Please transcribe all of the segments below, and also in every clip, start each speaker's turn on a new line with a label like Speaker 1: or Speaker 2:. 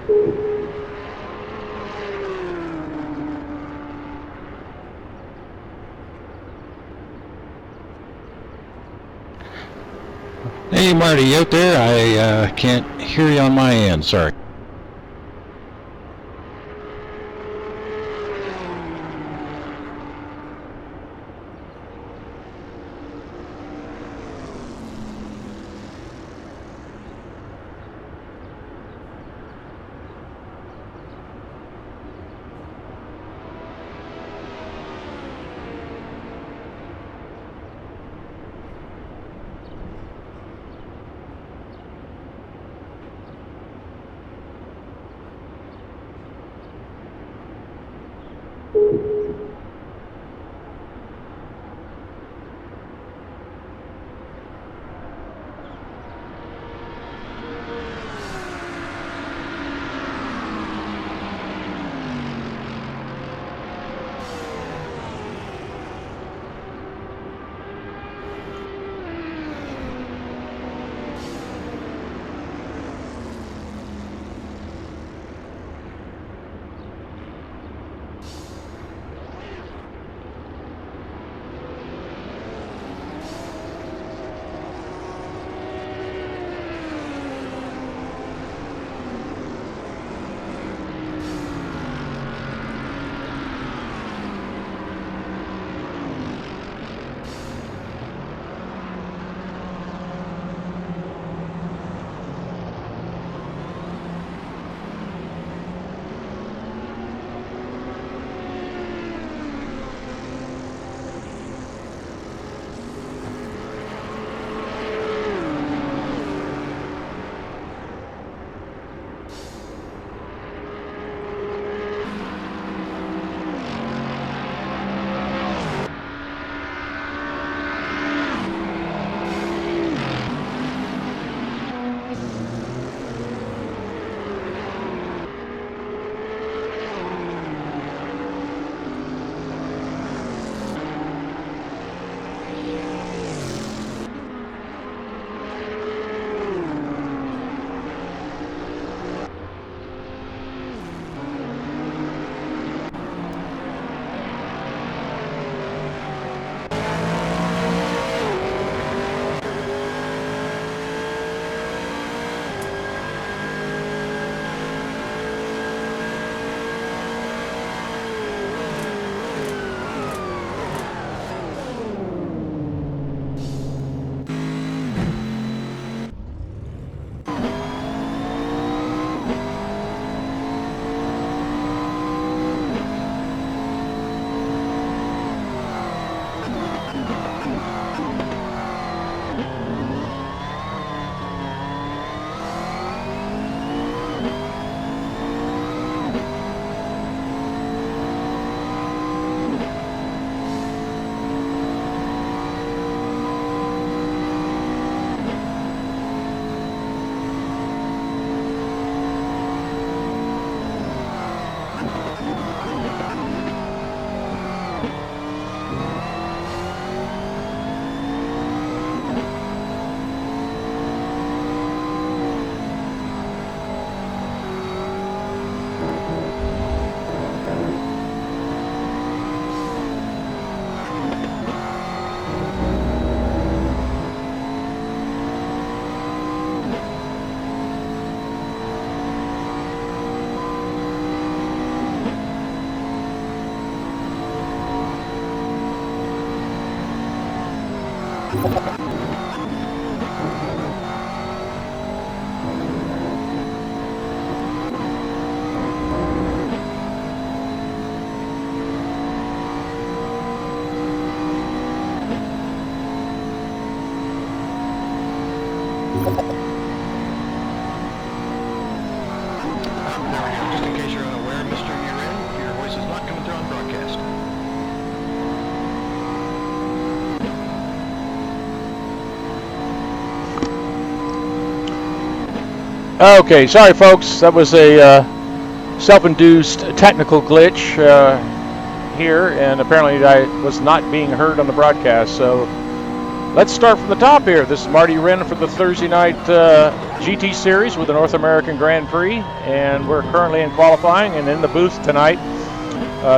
Speaker 1: Hey, Marty, you out there? I can't hear you on my end. Sorry.
Speaker 2: Okay, sorry folks, that was a self-induced technical glitch here, and apparently I was not being heard on the broadcast, so Let's start from the top here. This is Marty Wren for the Thursday night GT Series with the North American Grand Prix, and we're currently in qualifying, and in the booth tonight,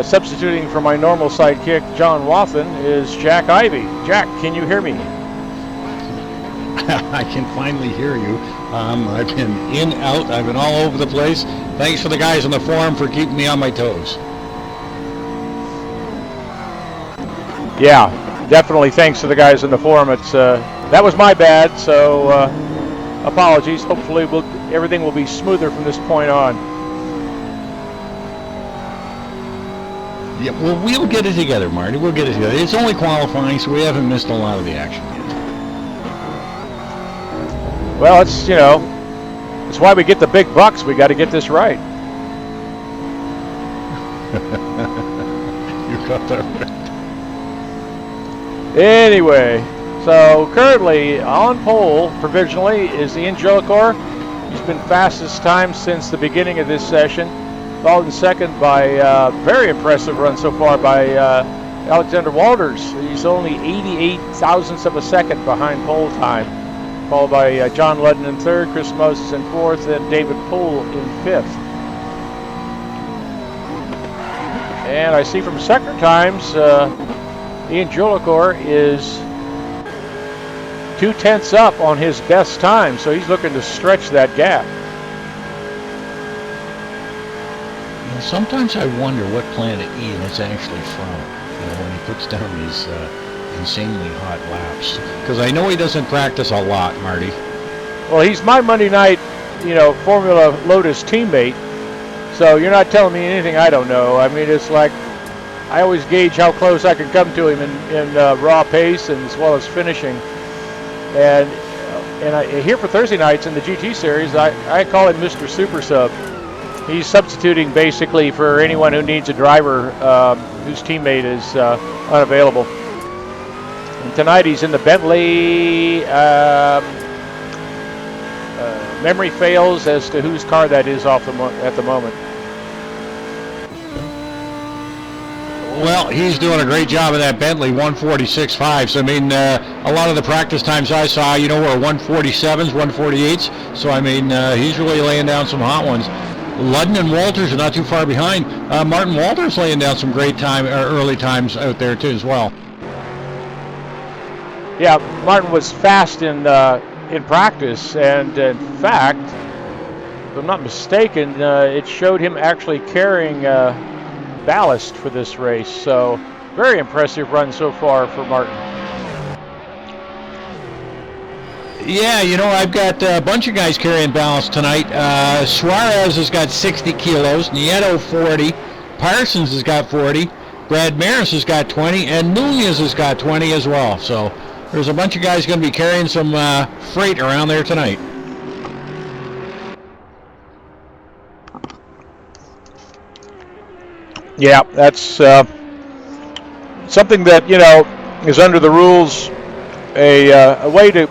Speaker 2: substituting for my normal sidekick, John Wathen, is Jack Ivey. Jack, can you hear me?
Speaker 1: I can finally hear you. I've been in, out, I've been all over the place. Thanks for the guys on the forum for keeping me on my toes.
Speaker 2: Yeah, definitely thanks to the guys in the forum. It's that was my bad, so apologies. Hopefully everything will be smoother from this point on.
Speaker 1: Yeah, well, we'll get it together, Marty. We'll get it together. It's only qualifying, so we haven't missed a lot of the action yet.
Speaker 2: Well, it's, it's why we get the big bucks. We got to get this right.
Speaker 1: You got that right.
Speaker 2: Anyway, so currently on pole provisionally is the Angelicore. He's been fastest time since the beginning of this session. Followed in second by very impressive run so far by Alexander Walters. He's only 88 thousandths of a second behind pole time. Followed by John Ludden in third, Chris Moses in fourth, and David Poole in fifth. And I see from sector times, Ian Jolicoeur is 2/10 up on his best time, so he's looking to stretch that gap.
Speaker 1: Sometimes I wonder what planet Ian is actually from, when he puts down these insanely hot laps. Because I know he doesn't practice a lot, Marty.
Speaker 2: Well, he's my Monday night, Formula Lotus teammate, so you're not telling me anything I don't know. I mean, it's like I always gauge how close I can come to him in raw pace and as well as finishing. And here for Thursday nights in the GT Series, I call him Mr. Super Sub. He's substituting basically for anyone who needs a driver whose teammate is unavailable. And tonight he's in the Bentley. Memory fails as to whose car that is at the moment.
Speaker 1: Well, he's doing a great job of that Bentley 146.5. So, I mean, a lot of the practice times I saw, were 147s, 148s. So, I mean, he's really laying down some hot ones. Ludden and Walters are not too far behind. Martin Walters laying down some great early times out there too as well.
Speaker 2: Yeah, Martin was fast in practice, and in fact, if I'm not mistaken, it showed him actually carrying ballast for this race. So very impressive run so far for Martin.
Speaker 1: Yeah, I've got a bunch of guys carrying ballast tonight. Suarez has got 60 kilos, Nieto 40, Parsons has got 40, Brad Maris has got 20, and Nunez has got 20 as well. So there's a bunch of guys going to be carrying some freight around there tonight.
Speaker 2: Yeah, that's something that, is under the rules, a way to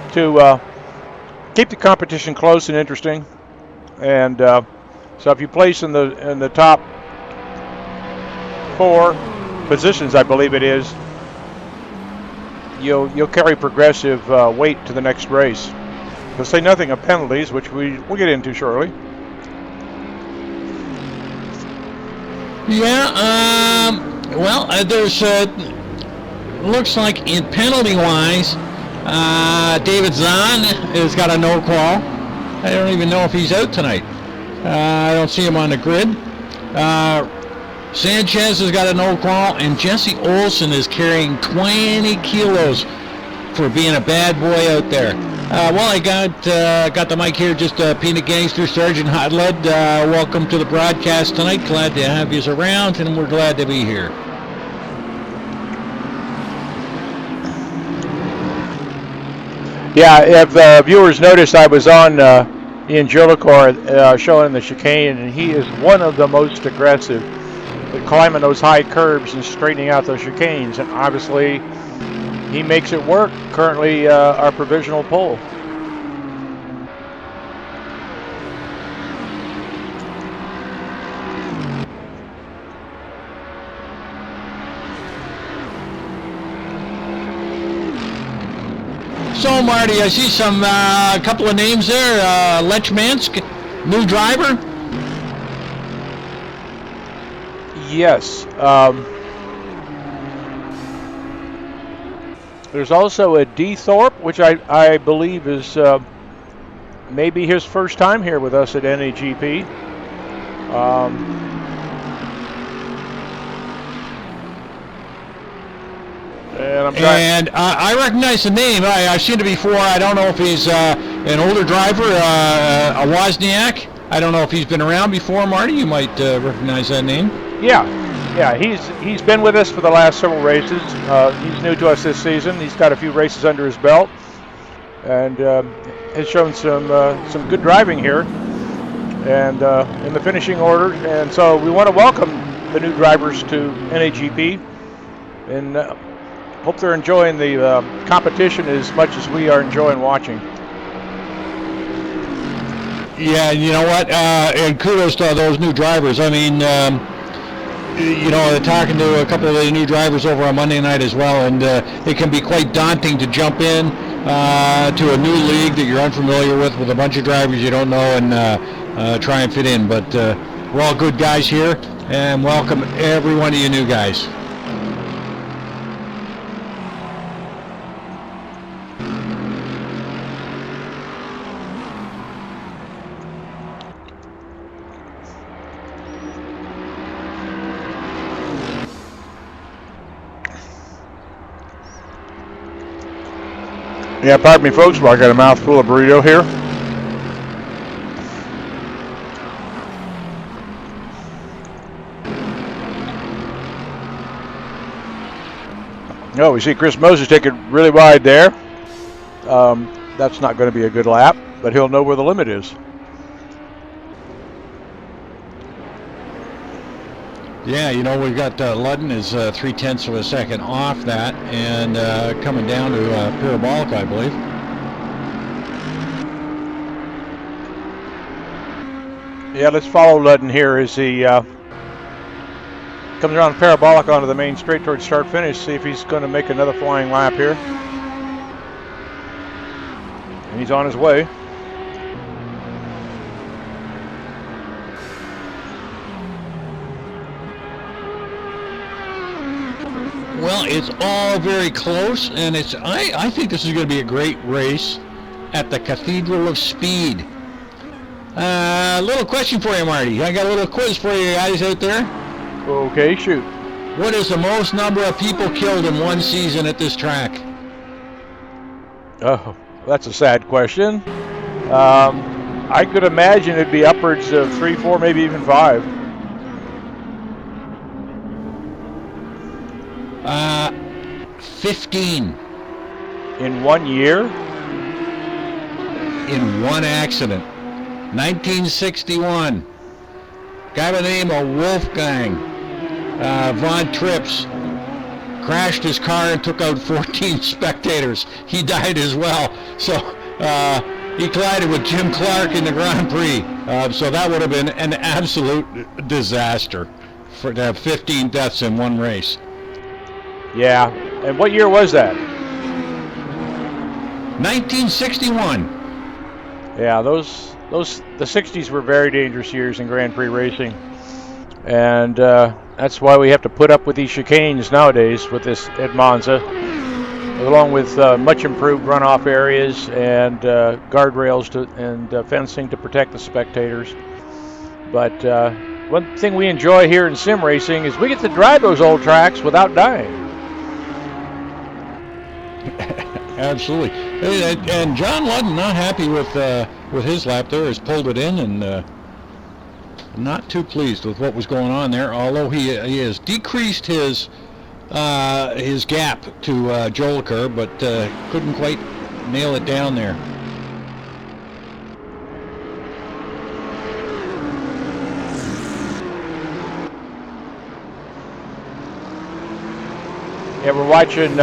Speaker 2: keep the competition close and interesting. And so if you place in the top 4 positions, I believe it is, you'll carry progressive weight to the next race. To say nothing of penalties, which we'll get into shortly.
Speaker 1: Yeah, there's looks like in penalty-wise, David Zahn has got a no call. I don't even know if he's out tonight. I don't see him on the grid. Sanchez has got a no call, and Jesse Olsen is carrying 20 kilos for being a bad boy out there. Well, I got the mic here, just Peanut Gangster, Sergeant Hot Lead. Welcome to the broadcast tonight. Glad to have you around, and we're glad to be here.
Speaker 2: Yeah, if viewers noticed, I was on Ian Jolicoeur showing the chicane, and he is one of the most aggressive at climbing those high curbs and straightening out those chicanes, and obviously he makes it work. Currently our provisional pole.
Speaker 1: So, Marty, I see some couple of names there. Lech Mansk, new driver.
Speaker 2: Yes. There's also a D. Thorpe, which I believe is maybe his first time here with us at NAGP.
Speaker 1: And I recognize the name. I've seen it before. I don't know if he's an older driver, a Wozniak. I don't know if he's been around before, Marty. You might recognize that name.
Speaker 2: Yeah, he's been with us for the last several races. He's new to us this season. He's got a few races under his belt, and has shown some good driving here, and in the finishing order. And so we want to welcome the new drivers to NAGP, and hope they're enjoying the competition as much as we are enjoying watching.
Speaker 1: Yeah, you know what? And kudos to those new drivers. I mean, you know, talking to a couple of the new drivers over on Monday night as well, and it can be quite daunting to jump in to a new league that you're unfamiliar with a bunch of drivers you don't know, and try and fit in. But we're all good guys here, and welcome every one of you new guys.
Speaker 2: Yeah, pardon me, folks, but I got a mouthful of burrito here. Oh, we see Chris Moses take it really wide there. That's not going to be a good lap, but he'll know where the limit is.
Speaker 1: Yeah, you know, we've got Ludden is 0.3 of a second off that, and coming down to parabolic, I believe.
Speaker 2: Yeah, let's follow Ludden here as he comes around parabolic onto the main straight towards start finish. See if he's going to make another flying lap here. And he's on his way.
Speaker 1: Well, it's all very close, and I think this is going to be a great race at the Cathedral of Speed. Little question for you, Marty. I got a little quiz for you guys out there.
Speaker 2: Okay, shoot.
Speaker 1: What is the most number of people killed in one season at this track?
Speaker 2: Oh, that's a sad question. I could imagine it'd be upwards of 3, 4, maybe even 5.
Speaker 1: 15.
Speaker 2: In 1 year?
Speaker 1: In one accident. 1961. Guy by the name of Wolfgang von Trips crashed his car and took out 14 spectators. He died as well. So he collided with Jim Clark in the Grand Prix. So that would have been an absolute disaster to have 15 deaths in one race.
Speaker 2: Yeah. And what year was that?
Speaker 1: 1961.
Speaker 2: Yeah, the 60s were very dangerous years in Grand Prix racing. And that's why we have to put up with these chicanes nowadays with this at Monza, along with much improved runoff areas and guardrails and fencing to protect the spectators. But one thing we enjoy here in sim racing is we get to drive those old tracks without dying.
Speaker 1: Absolutely. And John Ludden not happy with his lap there. Has pulled it in and not too pleased with what was going on there. Although he has decreased his gap to Joel Kerr, but couldn't quite nail it down there.
Speaker 2: Yeah, we're watching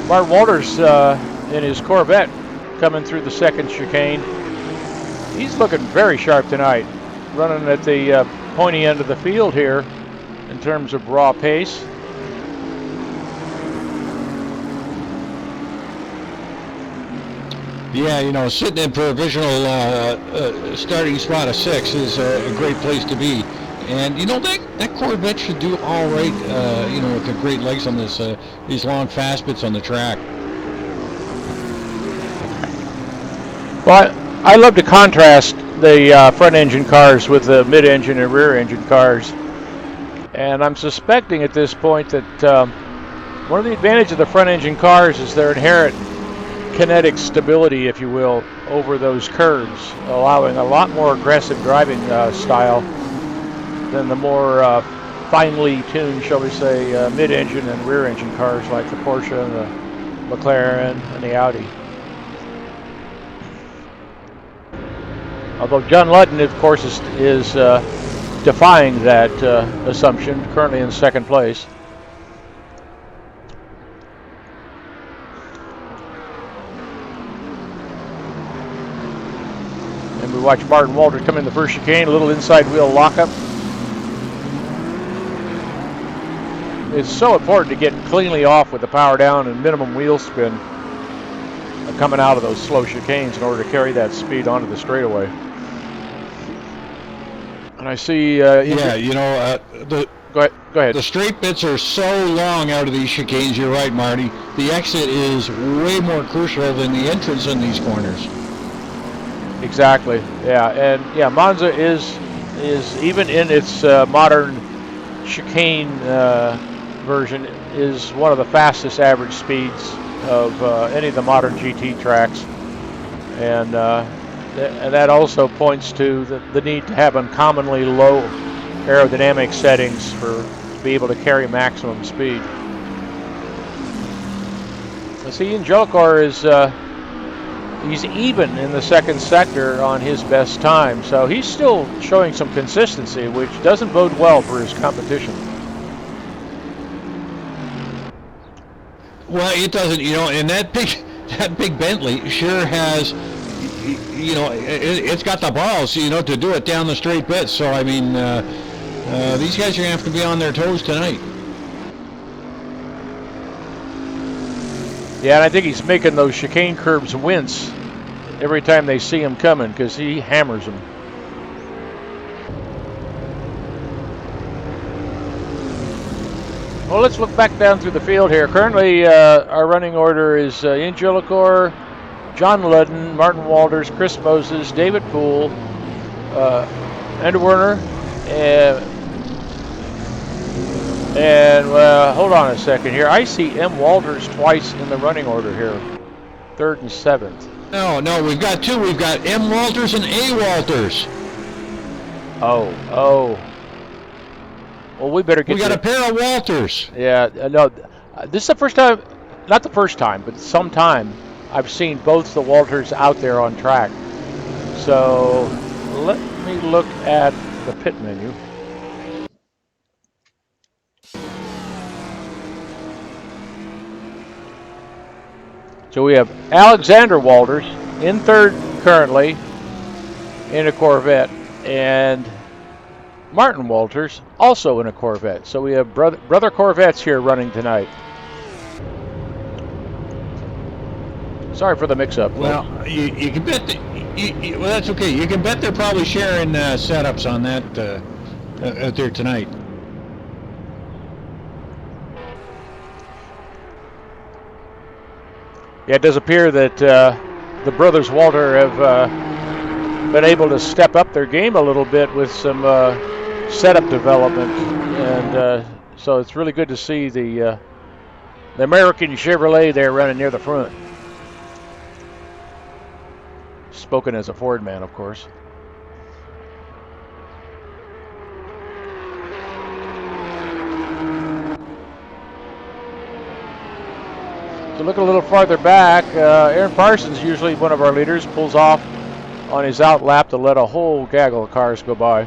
Speaker 2: Martin Walters in his Corvette coming through the second chicane. He's looking very sharp tonight, running at the pointy end of the field here in terms of raw pace.
Speaker 1: Yeah, sitting in provisional starting spot of 6 is a great place to be. And that Corvette should do all right. With the great legs on these long fast bits on the track.
Speaker 2: Well, I love to contrast the front engine cars with the mid engine and rear engine cars. And I'm suspecting at this point that one of the advantages of the front engine cars is their inherent kinetic stability, if you will, over those curves, allowing a lot more aggressive driving style than the more finely tuned, shall we say, mid-engine and rear-engine cars like the Porsche and the McLaren and the Audi. Although John Ludden, of course, is defying that assumption, currently in second place. And we watch Martin Walters come in the first chicane, a little inside wheel lockup. It's so important to get cleanly off with the power down and minimum wheel spin coming out of those slow chicanes in order to carry that speed onto the straightaway. And I see...
Speaker 1: Go
Speaker 2: ahead.
Speaker 1: The straight bits are so long out of these chicanes, you're right, Marty. The exit is way more crucial than the entrance in these corners.
Speaker 2: Exactly, yeah. And yeah, Monza is even in its modern chicane version, is one of the fastest average speeds of any of the modern GT tracks. And that also points to the need to have uncommonly low aerodynamic settings to be able to carry maximum speed. See, Angelicore is he's even in the second sector on his best time, so he's still showing some consistency, which doesn't bode well for his competition.
Speaker 1: Well, it doesn't, and that big Bentley sure has, it's got the balls, to do it down the straight bit. So, I mean, these guys are going to have to be on their toes tonight.
Speaker 2: Yeah, and I think he's making those chicane curves wince every time they see him coming, because he hammers them. Well, let's look back down through the field here. Currently, our running order is Angelicore, John Ludden, Martin Walters, Chris Moses, David Poole, Ender Werner, and hold on a second here. I see M. Walters twice in the running order here, 3rd and 7th.
Speaker 1: No, we've got two. We've got M. Walters and A. Walters.
Speaker 2: Oh. Well, we better get.
Speaker 1: We got a pair of Walters.
Speaker 2: Yeah, no, this is the first time, not the first time, but sometime I've seen both the Walters out there on track. So let me look at the pit menu. So we have Alexander Walters in 3rd currently in a Corvette, and Martin Walters also in a Corvette. So we have brother Corvettes here running tonight. Sorry for the mix-up.
Speaker 1: Well, you can bet well, that's okay. You can bet they're probably sharing setups on that out there tonight.
Speaker 2: Yeah, it does appear that the brothers Walter have been able to step up their game a little bit with some setup development, and so it's really good to see the American Chevrolet there running near the front. Spoken as a Ford man, of course. To look a little farther back, Aaron Parsons, usually one of our leaders, pulls off on his out lap to let a whole gaggle of cars go by.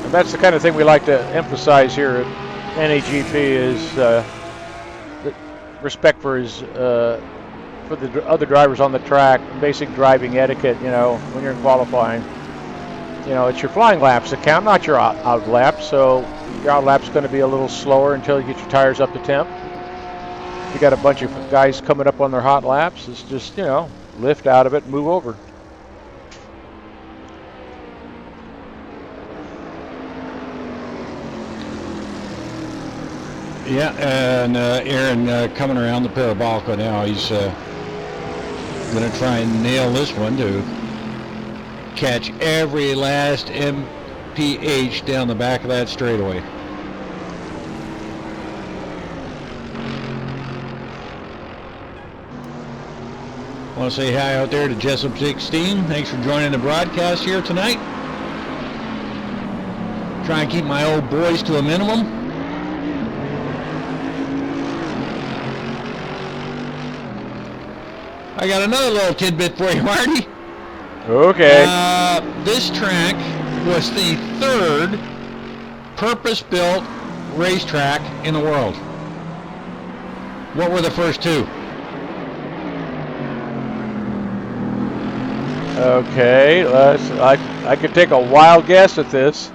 Speaker 2: And that's the kind of thing we like to emphasize here at NAGP is the respect for for the other drivers on the track, basic driving etiquette. When you're in qualifying, it's your flying laps that count, not your out laps. So your out lap's going to be a little slower until you get your tires up to temp. you got a bunch of guys coming up on their hot laps, it's just, lift out of it and move over.
Speaker 1: Yeah, and Aaron coming around the parabolica now. He's going to try and nail this one to catch every last MPH down the back of that straightaway. I want to say hi out there to XXIX. Thanks for joining the broadcast here tonight. Try and keep my old boys to a minimum. I got another little tidbit for you, Marty.
Speaker 2: Okay.
Speaker 1: This track was the third purpose-built racetrack in the world. What were the first two?
Speaker 2: Okay, I could take a wild guess at this.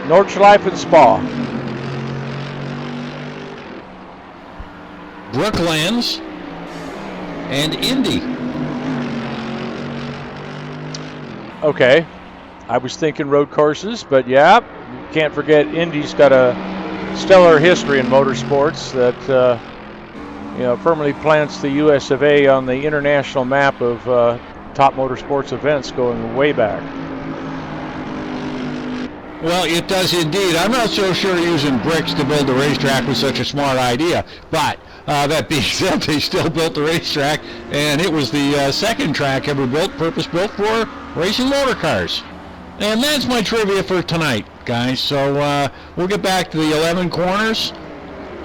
Speaker 2: Nordschleife and Spa.
Speaker 1: Brooklands and Indy.
Speaker 2: Okay, I was thinking road courses, but yeah, you can't forget Indy's got a stellar history in motorsports that firmly plants the US of A on the international map of top motorsports events going way back.
Speaker 1: Well, it does indeed. I'm not so sure using bricks to build a racetrack was such a smart idea, but that being said, they still built the racetrack, and it was the second track ever built, purpose-built for racing motor cars. And that's my trivia for tonight, guys. So we'll get back to the 11 corners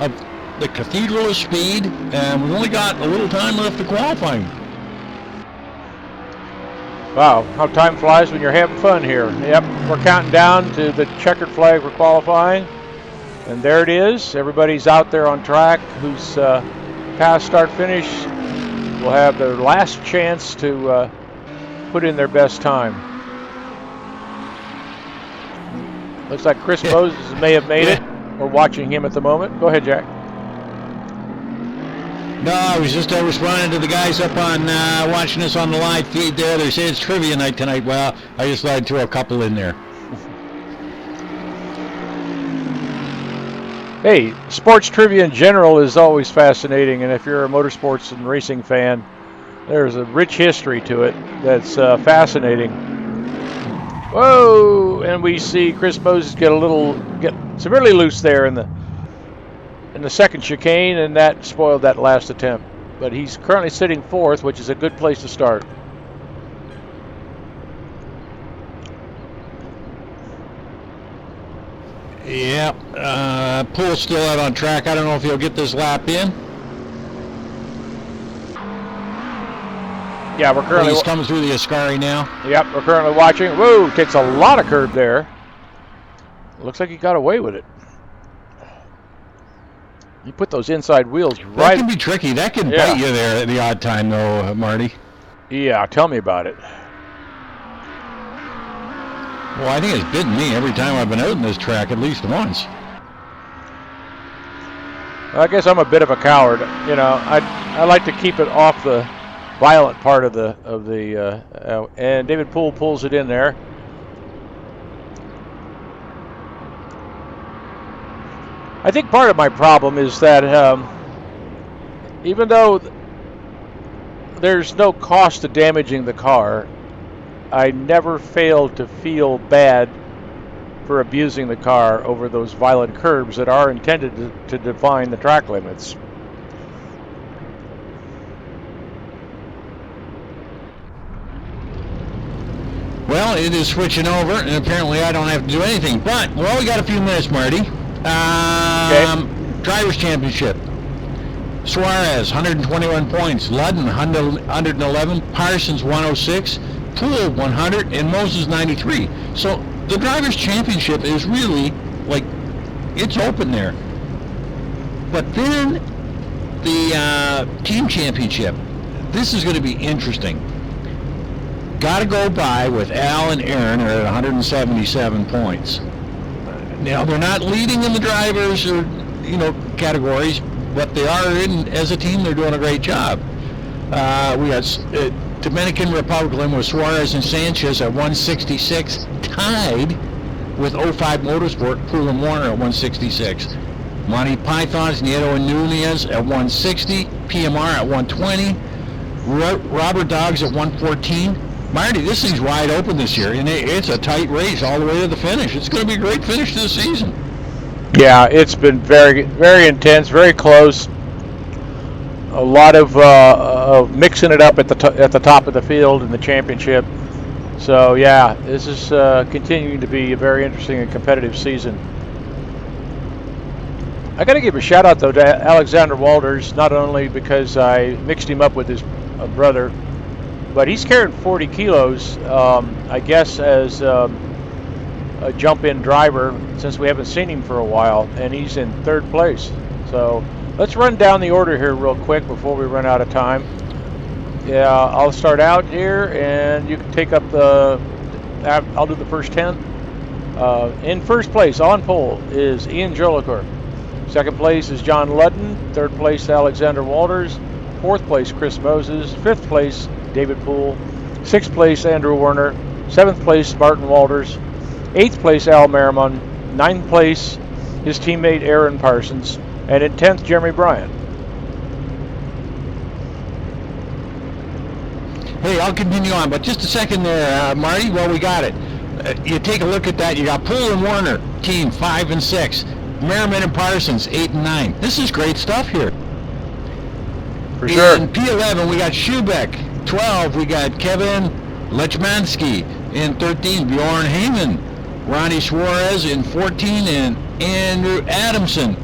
Speaker 1: of the Cathedral of Speed, and we've only got a little time left to qualifying.
Speaker 2: Wow, how time flies when you're having fun here. Yep, we're counting down to the checkered flag for qualifying. And there it is. Everybody's out there on track who's past start finish will have their last chance to put in their best time. Looks like Chris Moses may have made it. We're watching him at the moment. Go ahead, Jack.
Speaker 1: No, I was just responding to the guys up on watching us on the live feed there. They say it's trivia night tonight. Well, I just thought I'd throw a couple in there.
Speaker 2: Hey, sports trivia in general is always fascinating, and if you're a motorsports and racing fan, there's a rich history to it that's fascinating. Whoa! And we see Chris Moses get severely loose there in the second chicane, and that spoiled that last attempt. But he's currently sitting fourth, which is a good place to start.
Speaker 1: Yeah, Poole's still out on track. I don't know if he'll get this lap in.
Speaker 2: Yeah, we're currently...
Speaker 1: He's coming through the Ascari now.
Speaker 2: Yep, we're currently watching. Whoa, takes a lot of curb there. Looks like he got away with it. You put those inside wheels right...
Speaker 1: That can be tricky. That can bite you there at the odd time, though, Marty.
Speaker 2: Yeah, tell me about it.
Speaker 1: Well, I think it's bitten me every time I've been out in this track at least once.
Speaker 2: I guess I'm a bit of a coward. I like to keep it off the violent part of the and David Poole pulls it in there. I think part of my problem is that even though there's no cost to damaging the car, I never fail to feel bad for abusing the car over those violent curbs that are intended to define the track limits.
Speaker 1: Well, it is switching over, and apparently I don't have to do anything. But, well, we got a few minutes, Marty. Drivers' Championship. Suarez, 121 points. Ludden, 111. Parsons, 106. Poole, 100. And Moses, 93. So the Drivers' Championship is really, it's open there. But then the Team Championship. This is going to be interesting. Got to go by with Al and Aaron are at 177 points. Now, they're not leading in the drivers, or categories, but they are as a team. They're doing a great job. We got Dominican Republic with Suarez and Sanchez at 166, tied with 05 Motorsport, Poole and Warner at 166. Monty Python's Nieto and Nunez at 160, PMR at 120, Robert Dogs at 114. Marty, this thing's wide open this year, and it's a tight race all the way to the finish. It's going to be a great finish to the season.
Speaker 2: Yeah, it's been very, very intense, very close. A lot of mixing it up at the top of the field in the championship. So yeah, this is continuing to be a very interesting and competitive season. I got to give a shout out though to Alexander Walters, not only because I mixed him up with his brother, but he's carrying 40 kilos, I guess, as a jump-in driver since we haven't seen him for a while, and he's in 3rd place. So let's run down the order here real quick before we run out of time. Yeah, I'll start out here, and you can take up I'll do the first 10. In 1st place, on pole, is Ian Jolicoeur. 2nd place is John Ludden. 3rd place, Alexander Walters. 4th place, Chris Moses. 5th place, David Poole. 6th place, Andrew Werner. 7th place, Martin Walters. 8th place, Al Merriman. 9th place, his teammate Aaron Parsons. And in 10th, Jeremy Bryant.
Speaker 1: Hey, I'll continue on, but just a second there, Marty. Well, we got it. You take a look at that. You got Poole and Warner, team 5 and 6. Merriman and Parsons, 8 and 9. This is great stuff here.
Speaker 2: For sure.
Speaker 1: In P11, we got Schubeck. 12, we got Kevin Lechmansky. In 13, Bjorn Heyman. Ronnie Suarez in 14, and Andrew Adamson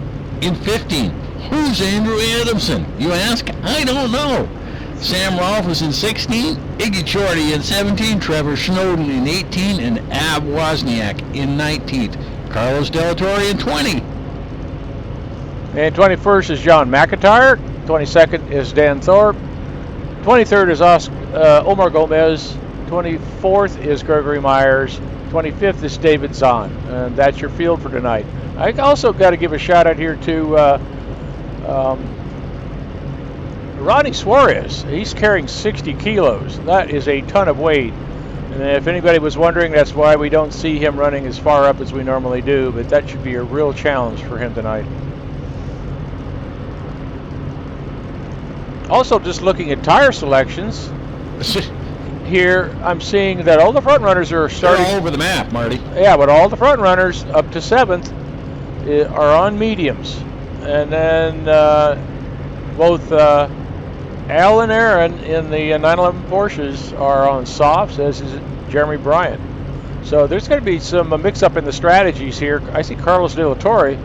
Speaker 1: in 15. Who's Andrew Adamson, you ask? I don't know. Sam Rolfe was in 16, Iggy Chorty in 17, Trevor Snowden in 18, and Ab Wozniak in 19th. Carlos Delatorre in 20.
Speaker 2: And 21st is John McIntyre. 22nd is Dan Thorpe. 23rd is Omar Gomez. 24th is Gregory Myers. 25th is David Zahn. And that's your field for tonight. I also got to give a shout out here to Ronnie Suarez. He's carrying 60 kilos. That is a ton of weight. And if anybody was wondering, that's why we don't see him running as far up as we normally do. But that should be a real challenge for him tonight. Also, just looking at tire selections, here I'm seeing that all the front runners are starting.
Speaker 1: They're all over the map, Marty.
Speaker 2: Yeah, but all the front runners up to 7th are on mediums. And then both Al and Aaron in the 911 Porsches are on softs, as is Jeremy Bryant. So there's going to be some mix-up in the strategies here. I see Carlos Delatorre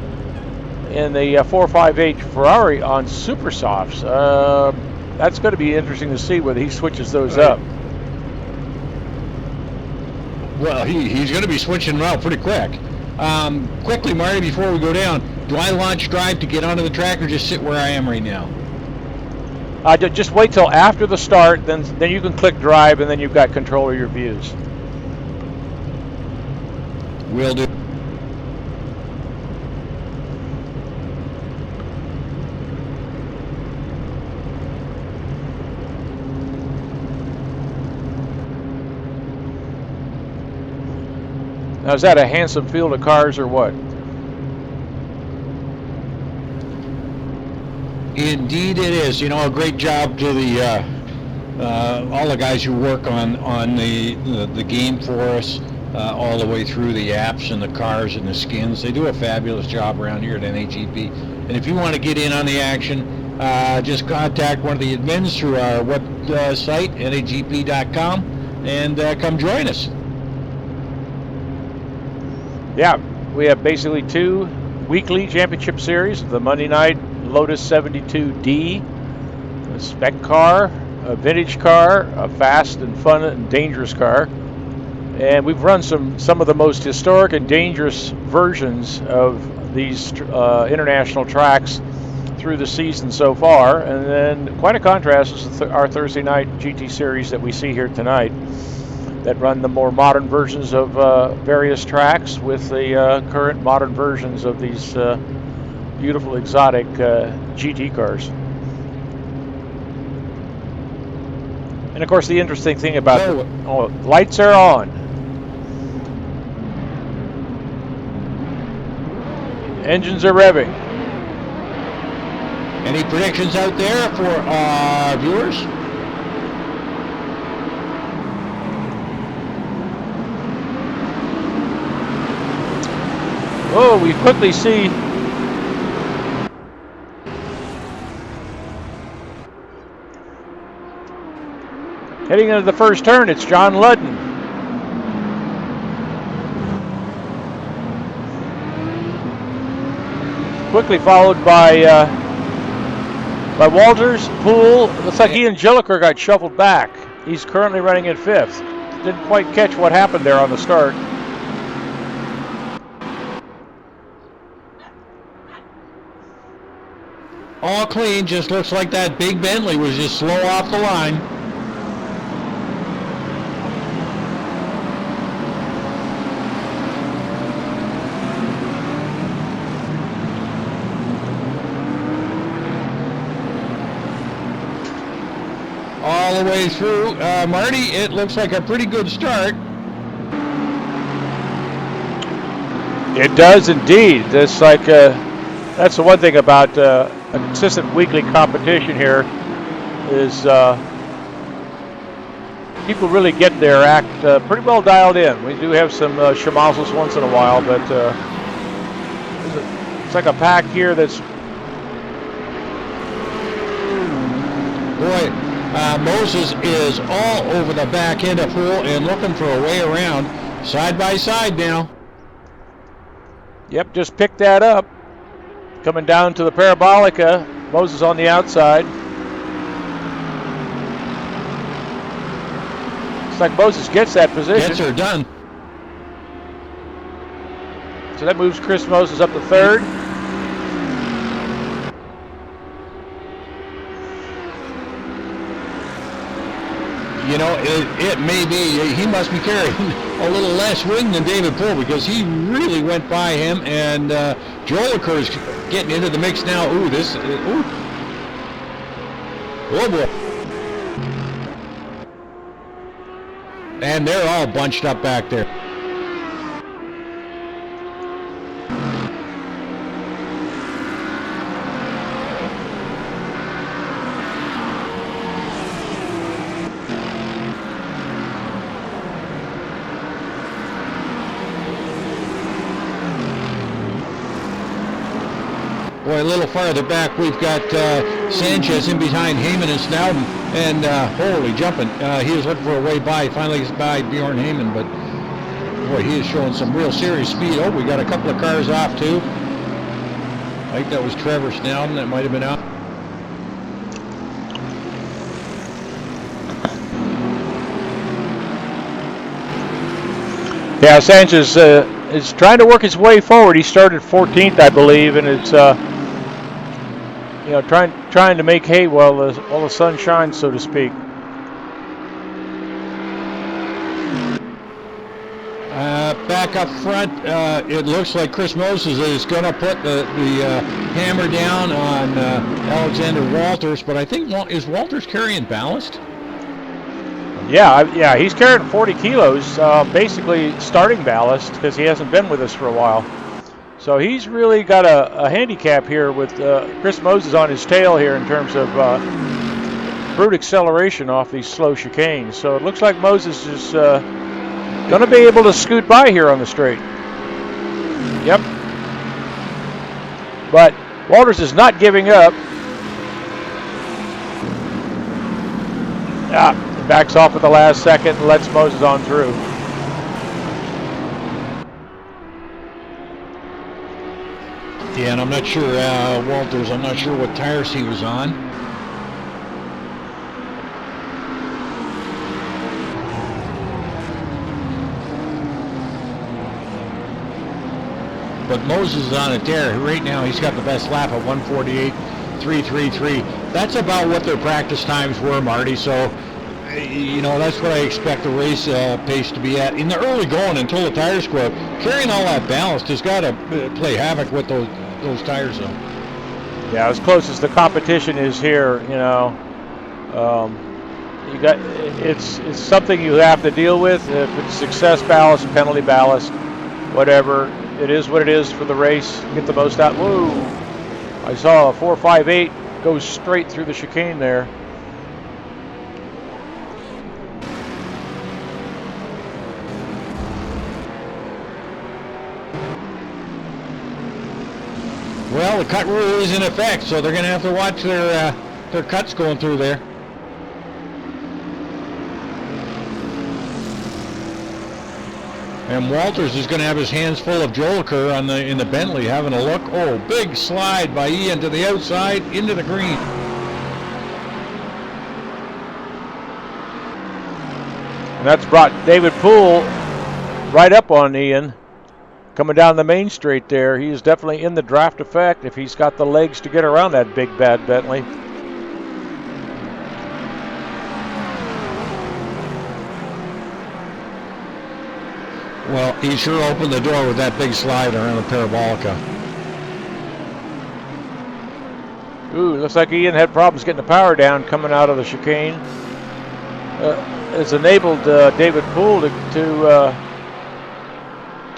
Speaker 2: in the 458 Ferrari on super softs. That's going to be interesting to see whether he switches those up.
Speaker 1: Well, he's going to be switching them out pretty quick. Quickly, Marty, before we go down, do I launch drive to get onto the track or just sit where I am right now?
Speaker 2: Just wait till after the start, then you can click drive, and then you've got control of your views.
Speaker 1: Will do.
Speaker 2: Now, is that a handsome field of cars or what?
Speaker 1: Indeed it is. You know, a great job to the all the guys who work on the game for us, all the way through the apps and the cars and the skins. They do a fabulous job around here at NAGP. And if you want to get in on the action, just contact one of the admins through our website, nagp.com, and come join us.
Speaker 2: Yeah, we have basically 2 weekly championship series, the Monday night Lotus 72D, a spec car, a vintage car, a fast and fun and dangerous car. And we've run some of the most historic and dangerous versions of these international tracks through the season so far. And then quite a contrast is our Thursday night GT series that we see here tonight, that run the more modern versions of various tracks with the current modern versions of these beautiful exotic GT cars. And of course, the interesting thing about lights are on. Engines are revving.
Speaker 1: Any predictions out there for our viewers?
Speaker 2: Oh, we quickly see heading into the first turn, it's John Ludden. Quickly followed by Walters, Poole. Looks like Ian Gilliker got shuffled back. He's currently running in 5th. Didn't quite catch what happened there on the start.
Speaker 1: All clean, just looks like that big Bentley was just slow off the line. All the way through. Marty, it looks like a pretty good start.
Speaker 2: It does indeed. It's like that's the one thing about a consistent weekly competition here is people really get their act pretty well dialed in. We do have some schmozzles once in a while, but it's like a pack here that's...
Speaker 1: Boy, Moses is all over the back end of Poole and looking for a way around. Side by side now.
Speaker 2: Yep, just picked that up. Coming down to the Parabolica. Moses on the outside. Looks like Moses gets that position.
Speaker 1: Gets her done.
Speaker 2: So that moves Chris Moses up to 3rd.
Speaker 1: You know, it may be, he must be carrying a little less wing than David Poole because he really went by him, and Joliker's getting into the mix now. Ooh, this, ooh. Oh boy. And they're all bunched up back there. Boy, a little farther back, we've got Sanchez in behind Heyman and Snowden, and holy jumping. He was looking for a way by. Finally gets by Bjorn Heyman, but boy, he is showing some real serious speed. Oh, we got a couple of cars off, too. I think that was Trevor Snowden that might have been out.
Speaker 2: Yeah, Sanchez is trying to work his way forward. He started 14th, I believe, and it's you know, trying to make hay while the sun shines, so to speak.
Speaker 1: Back up front, it looks like Chris Moses is going to put the hammer down on Alexander Walters, but I think is Walters carrying ballast?
Speaker 2: Yeah, he's carrying 40 kilos, basically starting ballast, because he hasn't been with us for a while. So he's really got a handicap here with Chris Moses on his tail here in terms of brute acceleration off these slow chicanes. So it looks like Moses is going to be able to scoot by here on the straight. Yep. But Walters is not giving up. Backs off at the last second and lets Moses on through.
Speaker 1: Yeah, and I'm not sure, Walters, I'm not sure what tires he was on. But Moses is on a tear. Right now, he's got the best lap at 148.333. That's about what their practice times were, Marty. So, you know, that's what I expect the race pace to be at. In the early going until the tires go up, carrying all that ballast has got to play havoc with those tires, though.
Speaker 2: Yeah, as close as the competition is here, you know, you got it's something you have to deal with. If it's success ballast, penalty ballast, whatever, it is what it is for the race. Get the most out. Whoa! I saw a 4.58 go straight through the chicane there.
Speaker 1: Well, the cut rule is in effect, so they're going to have to watch their cuts going through there. And Walters is going to have his hands full of Jolicoeur in the Bentley, having a look. Oh, big slide by Ian to the outside into the green.
Speaker 2: And that's brought David Poole right up on Ian. Coming down the main straight there, he is definitely in the draft effect if he's got the legs to get around that big bad Bentley.
Speaker 1: Well, he sure opened the door with that big slide around the Parabolica.
Speaker 2: Ooh, looks like Ian had problems getting the power down coming out of the chicane. It's enabled David Poole to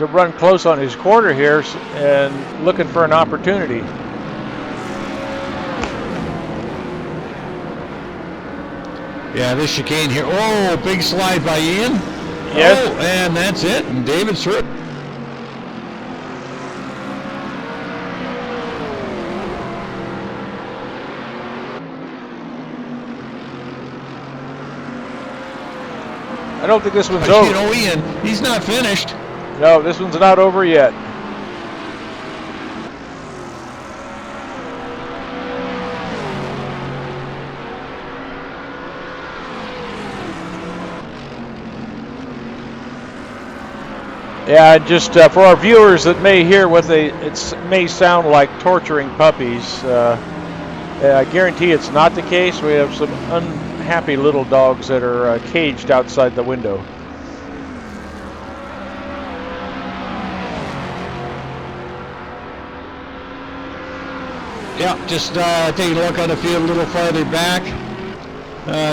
Speaker 2: run close on his quarter here and looking for an opportunity.
Speaker 1: Yeah, this chicane here. Oh, big slide by Ian.
Speaker 2: Yes.
Speaker 1: Oh, and that's it. And David's through.
Speaker 2: I don't think this one's over.
Speaker 1: You know, Ian, he's not finished.
Speaker 2: No, this one's not over yet. Yeah, just for our viewers that may hear what it may sound like torturing puppies, I guarantee it's not the case. We have some unhappy little dogs that are caged outside the window.
Speaker 1: Yeah, just taking a look on the field a little farther back.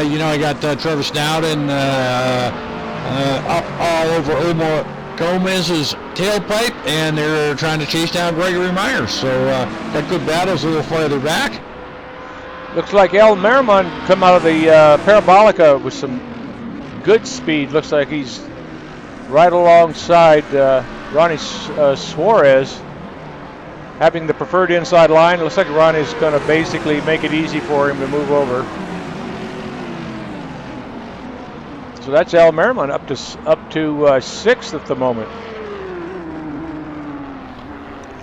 Speaker 1: You know, I got Trevor Snowden up all over Omar Gomez's tailpipe, and they're trying to chase down Gregory Myers. So got good battles a little farther back.
Speaker 2: Looks like El Merriman come out of the Parabolica with some good speed. Looks like he's right alongside Ronnie Suarez, having the preferred inside line. Looks like Ronnie's going to basically make it easy for him to move over. So that's Al Merriman up to sixth at the moment.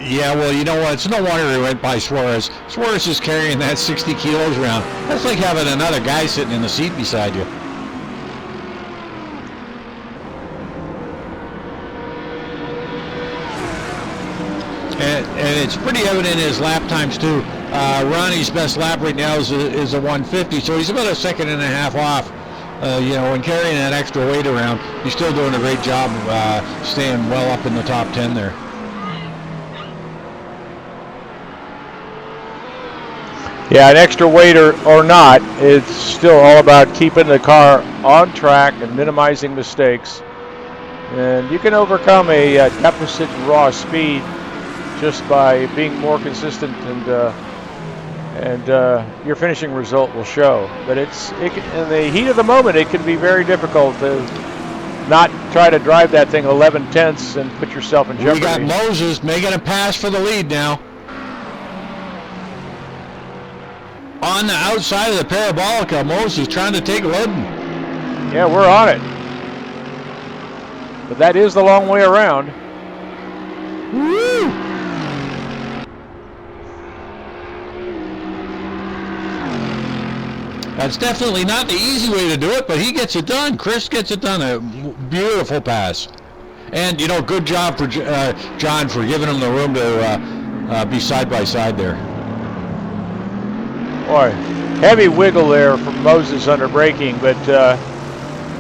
Speaker 1: Yeah, well, you know what? It's no wonder he went by Suarez. Suarez is carrying that 60 kilos around. That's like having another guy sitting in the seat beside you. And it's pretty evident in his lap times, too. Ronnie's best lap right now is a 150, so he's about a second and a half off. You know, when carrying that extra weight around, he's still doing a great job of staying well up in the top 10 there.
Speaker 2: Yeah, an extra weight or not, it's still all about keeping the car on track and minimizing mistakes. And you can overcome a deficit raw speed just by being more consistent, and your finishing result will show. But in the heat of the moment, it can be very difficult to not try to drive that thing 11 tenths and put yourself in jeopardy.
Speaker 1: We got Moses making a pass for the lead now. On the outside of the Parabolica, Moses trying to take Loden.
Speaker 2: Yeah, we're on it. But that is the long way around.
Speaker 1: Woo! That's definitely not the easy way to do it, but he gets it done. Chris gets it done. A beautiful pass. And, you know, good job for John for giving him the room to be side by side there.
Speaker 2: Boy, heavy wiggle there from Moses under braking, but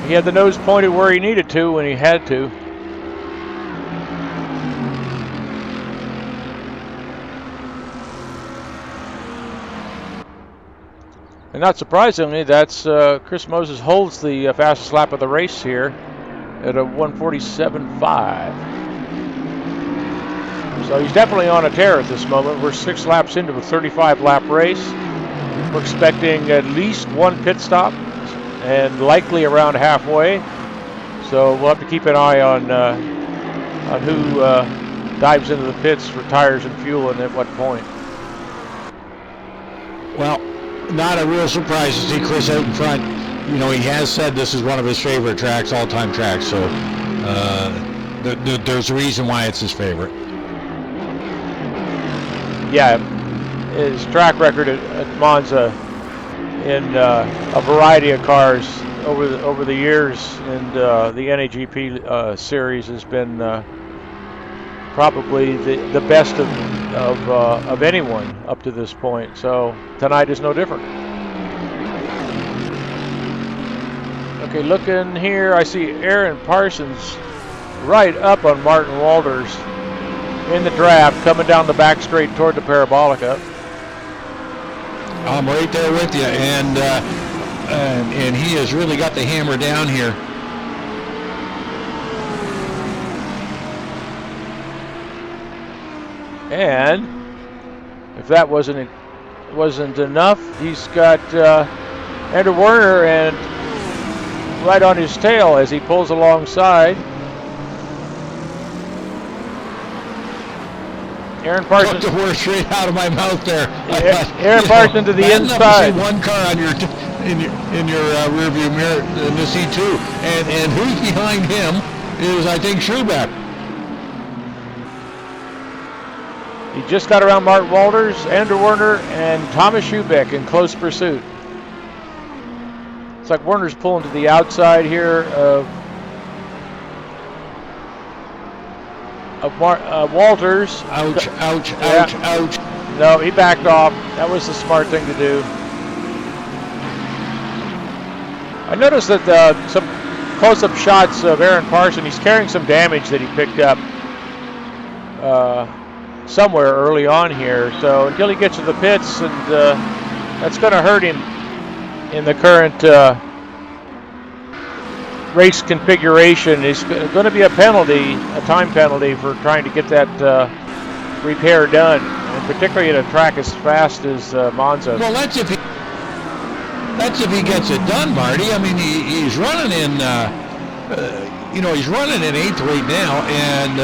Speaker 2: he had the nose pointed where he needed to when he had to. And not surprisingly, that's Chris Moses holds the fastest lap of the race here at a 147.5. So he's definitely on a tear at this moment. We're 6 laps into a 35-lap race. We're expecting at least one pit stop and likely around halfway. So we'll have to keep an eye on who dives into the pits for tires and fuel and at what point.
Speaker 1: Well, not a real surprise to see Chris out in front. You know, he has said this is one of his favorite tracks, all-time tracks, so there's a reason why it's his favorite.
Speaker 2: Yeah, his track record at Monza in a variety of cars over the years and the NAGP series has been probably the best of anyone up to this point. So tonight is no different. Okay, looking here, I see Aaron Parsons right up on Martin Walters in the draft, coming down the back straight toward the Parabolica.
Speaker 1: I'm right there with you, and he has really got the hammer down here.
Speaker 2: And if that wasn't enough, he's got Andrew Werner and right on his tail as he pulls alongside. Aaron Parsons.
Speaker 1: Took the word straight out of my mouth there.
Speaker 2: Aaron Parsons to the inside.
Speaker 1: To see one car on in your rear view mirror to see two, and who's behind him is, I think, Schubeck.
Speaker 2: He just got around Martin Walters, Andrew Werner, and Thomas Schubeck in close pursuit. It's like Werner's pulling to the outside here of Walters.
Speaker 1: Ouch, ouch,
Speaker 2: Yeah.
Speaker 1: ouch, ouch.
Speaker 2: No, he backed off. That was the smart thing to do. I noticed that some close-up shots of Aaron Parsons, he's carrying some damage that he picked up somewhere early on here. So until he gets to the pits, and that's going to hurt him in the current race configuration. It's going to be a penalty, a time penalty for trying to get that repair done, and particularly at a track as fast as Monza.
Speaker 1: Well, that's if he gets it done, Marty. I mean, he's running in, he's running in 8th right now, and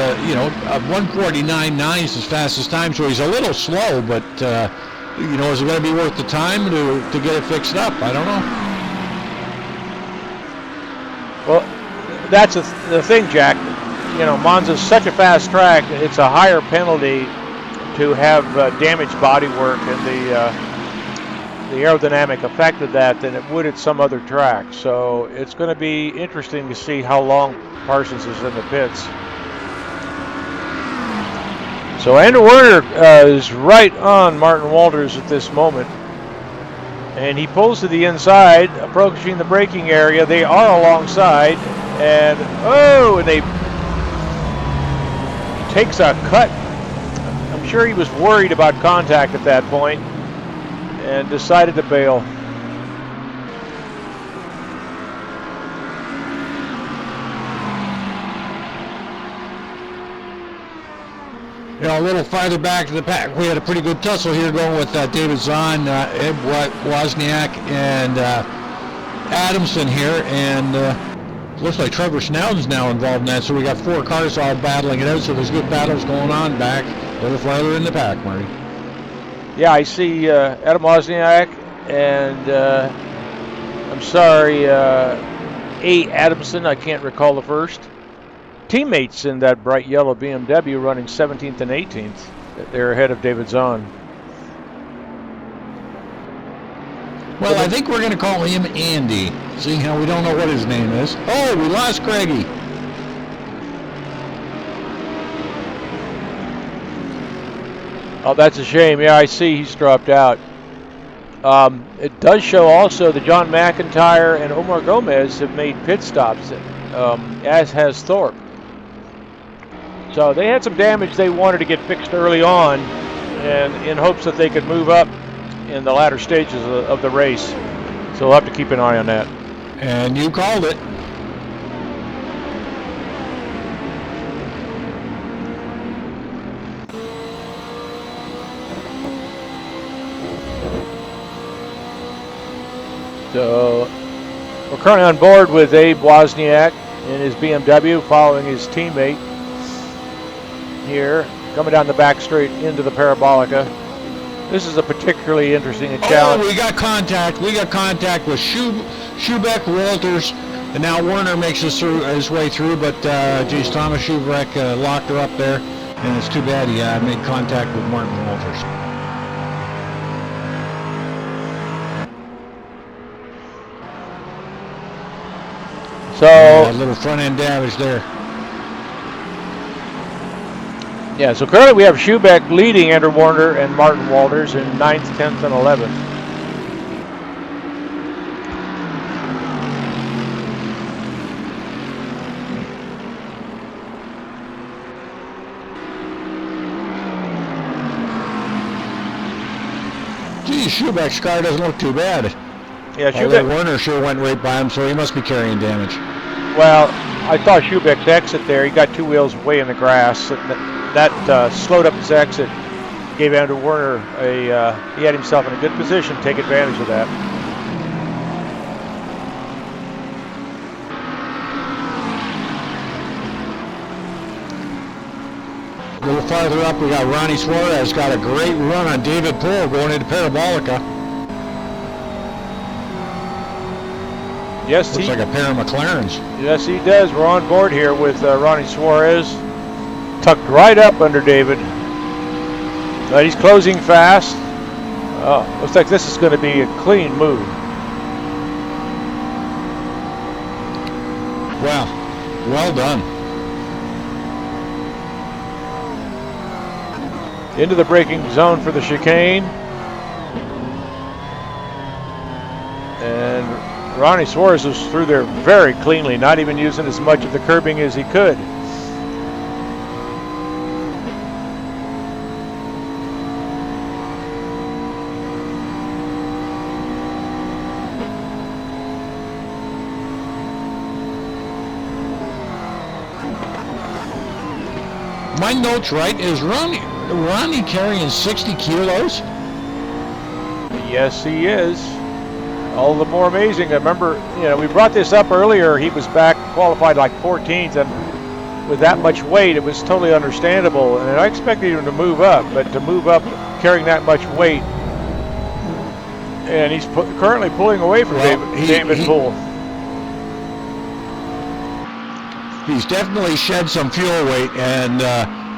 Speaker 1: 149.9 is his fastest time, so he's a little slow, but is it going to be worth the time to get it fixed up? I don't know.
Speaker 2: Well, that's the thing, Jack. Monza's such a fast track, it's a higher penalty to have damaged bodywork and the aerodynamic effect of that than it would at some other track. So it's going to be interesting to see how long Parsons is in the pits. So Andrew Werner is right on Martin Walters at this moment. And he pulls to the inside, approaching the braking area. They are alongside, and he takes a cut. I'm sure he was worried about contact at that point and decided to bail.
Speaker 1: A little farther back to the pack, we had a pretty good tussle here going with David Zahn, Ed Wozniak, and Adamson here, and looks like Trevor Snowden's now involved in that, so we got 4 cars all battling it out, so there's good battles going on back a little farther in the pack, Marty.
Speaker 2: Yeah, I see Adam Wozniak and A. Adamson, I can't recall the first. Teammates in that bright yellow BMW running 17th and 18th. They're ahead of David Zahn.
Speaker 1: Well, I think we're going to call him Andy, seeing how we don't know what his name is. Oh, we lost Craigie.
Speaker 2: Oh, that's a shame. Yeah, I see he's dropped out. It does show also that John McIntyre and Omar Gomez have made pit stops, as has Thorpe. So they had some damage they wanted to get fixed early on, and in hopes that they could move up in the latter stages of the race. So we'll have to keep an eye on that.
Speaker 1: And you called it.
Speaker 2: So we're currently on board with Abe Wozniak in his BMW, following his teammate here, coming down the back straight into the Parabolica. This is a particularly interesting challenge.
Speaker 1: Oh, we got contact. We got contact with Schubeck, Walters, and now Werner makes his way through, but geez, Thomas Schubeck locked her up there, and it's too bad he made contact with Martin Walters.
Speaker 2: So
Speaker 1: a little front end damage there.
Speaker 2: Yeah, so currently we have Schubeck leading Andrew Warner and Martin Walters in 9th, 10th, and 11th.
Speaker 1: Geez, Schubeck's car doesn't look too bad.
Speaker 2: Yeah, Schubeck.
Speaker 1: Werner sure went right by him, so he must be carrying damage.
Speaker 2: Well, I thought Schubeck's exit there, he got two wheels way in the grass. That slowed up his exit, gave Andrew Werner he had himself in a good position to take advantage of that.
Speaker 1: A little farther up, we got Ronnie Suarez, got a great run on David Poole going into Parabolica.
Speaker 2: Yes,
Speaker 1: looks like a pair of McLarens.
Speaker 2: Yes, he does. We're on board here with Ronnie Suarez, tucked right up under David. But he's closing fast. Oh, looks like this is going to be a clean move.
Speaker 1: Wow, well done.
Speaker 2: Into the braking zone for the chicane. And Ronnie Suarez was through there very cleanly, not even using as much of the curbing as he could.
Speaker 1: My notes right, is Ronnie carrying 60 kilos?
Speaker 2: Yes, he is. All the more amazing. I remember, we brought this up earlier. He was back qualified like 14th, and with that much weight, it was totally understandable. And I expected him to move up, but to move up carrying that much weight, and he's currently pulling away from David Poole.
Speaker 1: He's definitely shed some fuel weight, and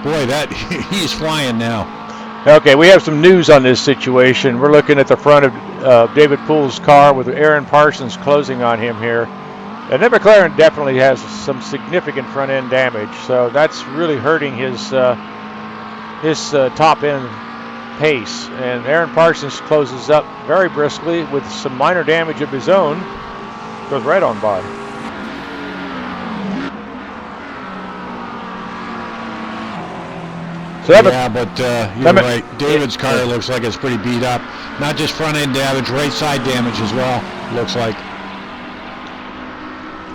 Speaker 1: boy, he's flying now.
Speaker 2: Okay, we have some news on this situation. We're looking at the front of David Poole's car with Aaron Parsons closing on him here. And that McLaren definitely has some significant front end damage, so that's really hurting his top end pace. And Aaron Parsons closes up very briskly with some minor damage of his own. Goes right on by. So
Speaker 1: yeah, but you're right. David's car looks like it's pretty beat up. Not just front end damage, right side damage as well, looks like.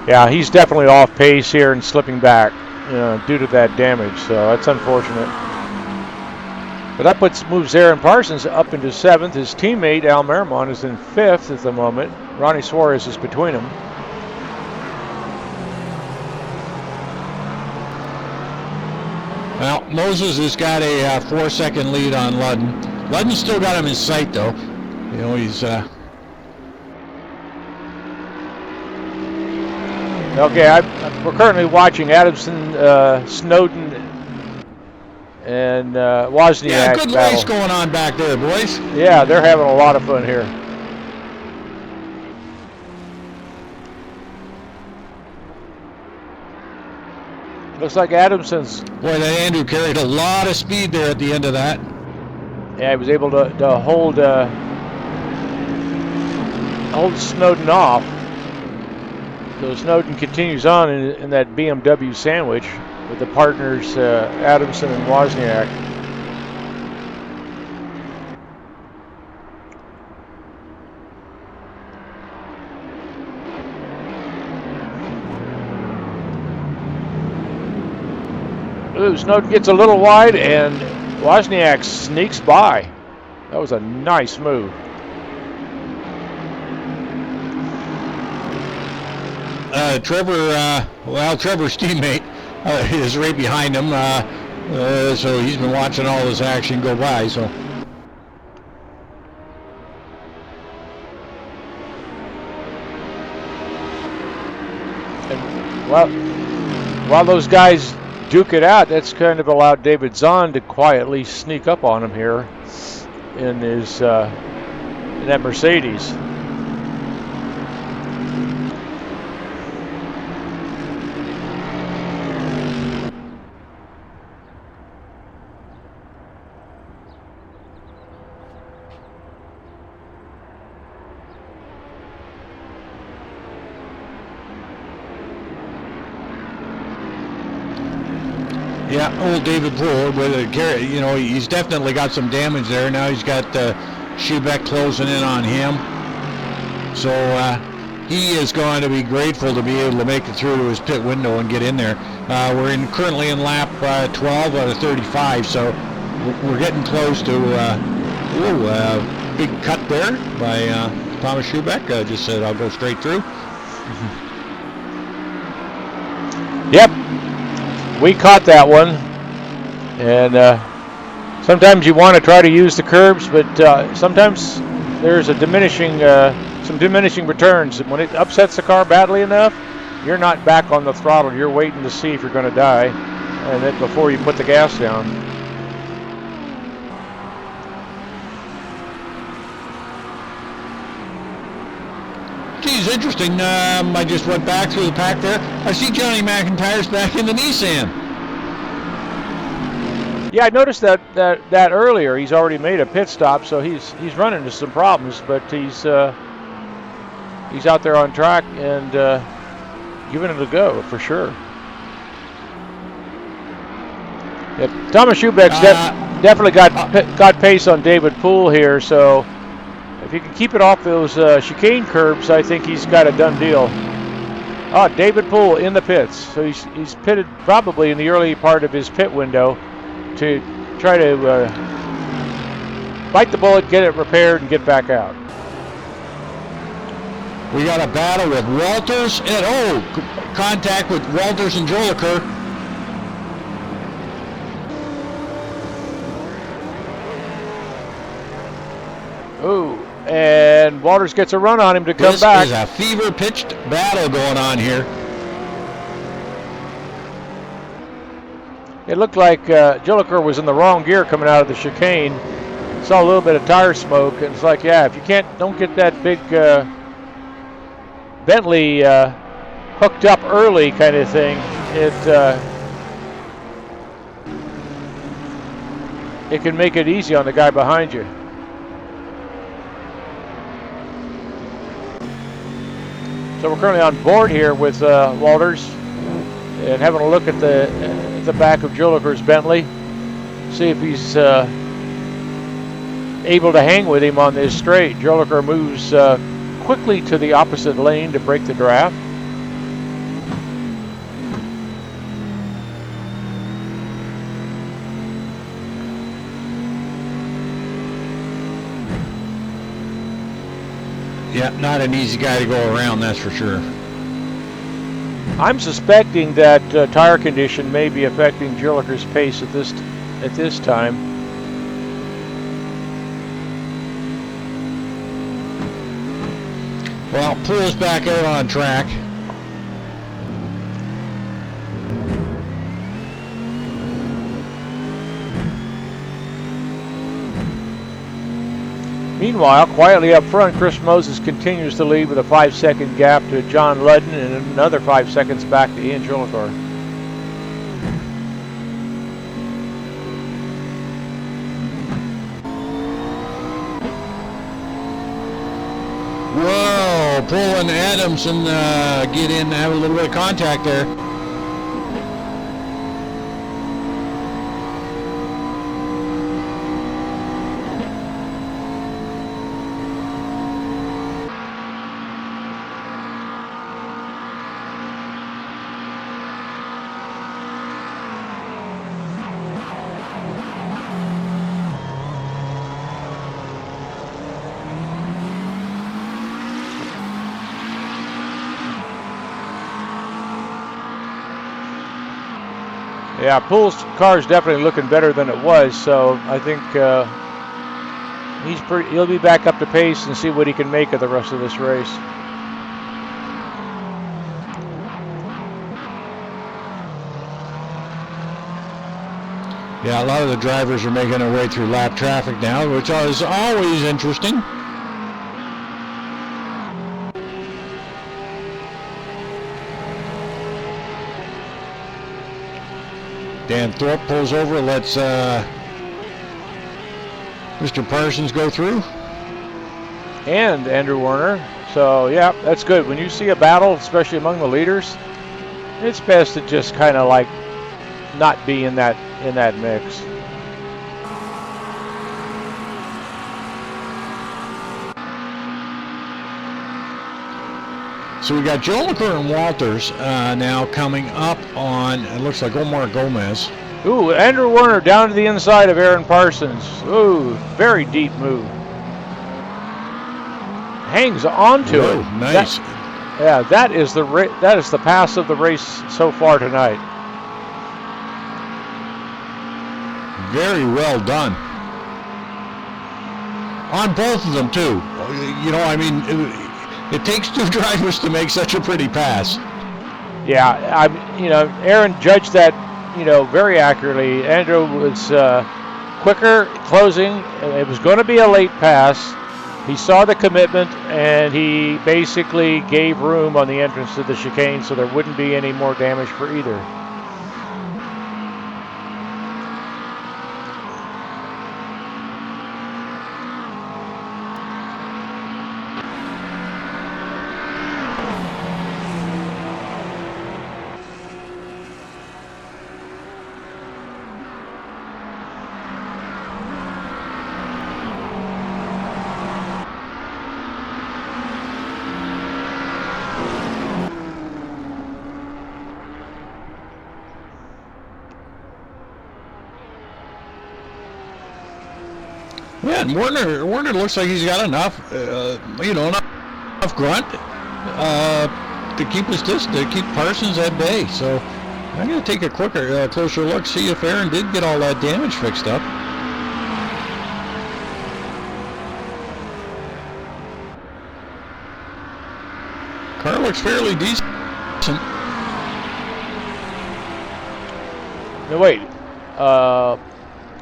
Speaker 2: Yeah, he's definitely off pace here and slipping back due to that damage, so that's unfortunate. But that moves Aaron Parsons up into 7th. His teammate, Al Merrimont, is in 5th at the moment. Ronnie Suarez is between them.
Speaker 1: Well, Moses has got a 4-second lead on Ludden. Ludden's still got him in sight, though. He's...
Speaker 2: Okay, we're currently watching Adamson, Snowden, and Wozniak.
Speaker 1: Yeah, good
Speaker 2: battle.
Speaker 1: race going on back there, boys.
Speaker 2: Yeah, they're having a lot of fun here. Looks like Adamson's...
Speaker 1: Boy, that Andrew carried a lot of speed there at the end of that.
Speaker 2: Yeah, he was able to hold Snowden off. So Snowden continues on in that BMW sandwich with the partners Adamson and Wozniak. Ooh, Snowden gets a little wide, and Wozniak sneaks by. That was a nice move.
Speaker 1: Trevor's teammate is right behind him, so he's been watching all this action go by. So.
Speaker 2: And while those guys duke it out, that's kind of allowed David Zahn to quietly sneak up on him here in his in that Mercedes.
Speaker 1: Yeah, old David Poole with a, you know, he's definitely got some damage there. Now he's got Schubeck closing in on him. So he is going to be grateful to be able to make it through to his pit window and get in there. We're currently in lap 12 out of 35, so we're getting close to big cut there by Thomas Schubeck. Just said I'll go straight through.
Speaker 2: Yep. We caught that one, and sometimes you want to try to use the curbs, but sometimes there's a some diminishing returns. When it upsets the car badly enough, you're not back on the throttle. You're waiting to see if you're going to die, and then before you put the gas down.
Speaker 1: Geez, interesting. I just went back through the pack there. I see Johnny McIntyre's back in the Nissan.
Speaker 2: Yeah, I noticed that earlier. He's already made a pit stop, so he's running into some problems, but he's out there on track and giving it a go for sure. Yep. Thomas Schubeck's definitely got pace on David Poole here, so if he can keep it off those chicane curbs, I think he's got a done deal. Oh, David Poole in the pits. So he's pitted probably in the early part of his pit window to try to bite the bullet, get it repaired, and get back out.
Speaker 1: We got a battle with Walters and contact with Walters and Jolicoeur.
Speaker 2: Ooh. And Walters gets a run on him to come back.
Speaker 1: This is a fever-pitched battle going on here.
Speaker 2: It looked like Jolicoeur was in the wrong gear coming out of the chicane. Saw a little bit of tire smoke, and it's like, yeah, if you don't get that big Bentley hooked up early kind of thing, it can make it easy on the guy behind you. So we're currently on board here with Walters and having a look at the back of Jolicoeur's Bentley. See if he's able to hang with him on this straight. Jolicoeur moves quickly to the opposite lane to break the draft.
Speaker 1: Yeah, not an easy guy to go around, that's for sure.
Speaker 2: I'm suspecting that tire condition may be affecting Jolicoeur's pace at this time.
Speaker 1: Well, Poole's back out on track.
Speaker 2: Meanwhile, quietly up front, Chris Moses continues to lead with a 5-second gap to John Ludden and another 5 seconds back to Ian Jolicoeur.
Speaker 1: Whoa, Poole and Adamson get in and have a little bit of contact there.
Speaker 2: Yeah, Poole's car is definitely looking better than it was, so I think he'll be back up to pace and see what he can make of the rest of this race.
Speaker 1: Yeah, a lot of the drivers are making their way through lap traffic now, which is always interesting. Dan Thorpe pulls over, lets Mr. Parsons go through.
Speaker 2: And Andrew Werner. So, yeah, that's good. When you see a battle, especially among the leaders, it's best to just kind of like not be in that mix.
Speaker 1: So we got Jolicoeur and Walters now coming up on, it looks like Omar Gomez.
Speaker 2: Ooh, Andrew Werner down to the inside of Aaron Parsons. Ooh, very deep move. Hangs on to it.
Speaker 1: Nice.
Speaker 2: That is the pass of the race so far tonight.
Speaker 1: Very well done. On both of them too. You know, I mean, it takes two drivers to make such a pretty pass.
Speaker 2: Yeah, Aaron judged that, very accurately. Andrew was quicker closing. It was going to be a late pass. He saw the commitment, and he basically gave room on the entrance to the chicane so there wouldn't be any more damage for either.
Speaker 1: Yeah, and Werner looks like he's got enough, enough grunt to keep his distance, to keep Parsons at bay. So I'm going to take a closer look, see if Aaron did get all that damage fixed up. Car looks fairly decent.
Speaker 2: No, wait.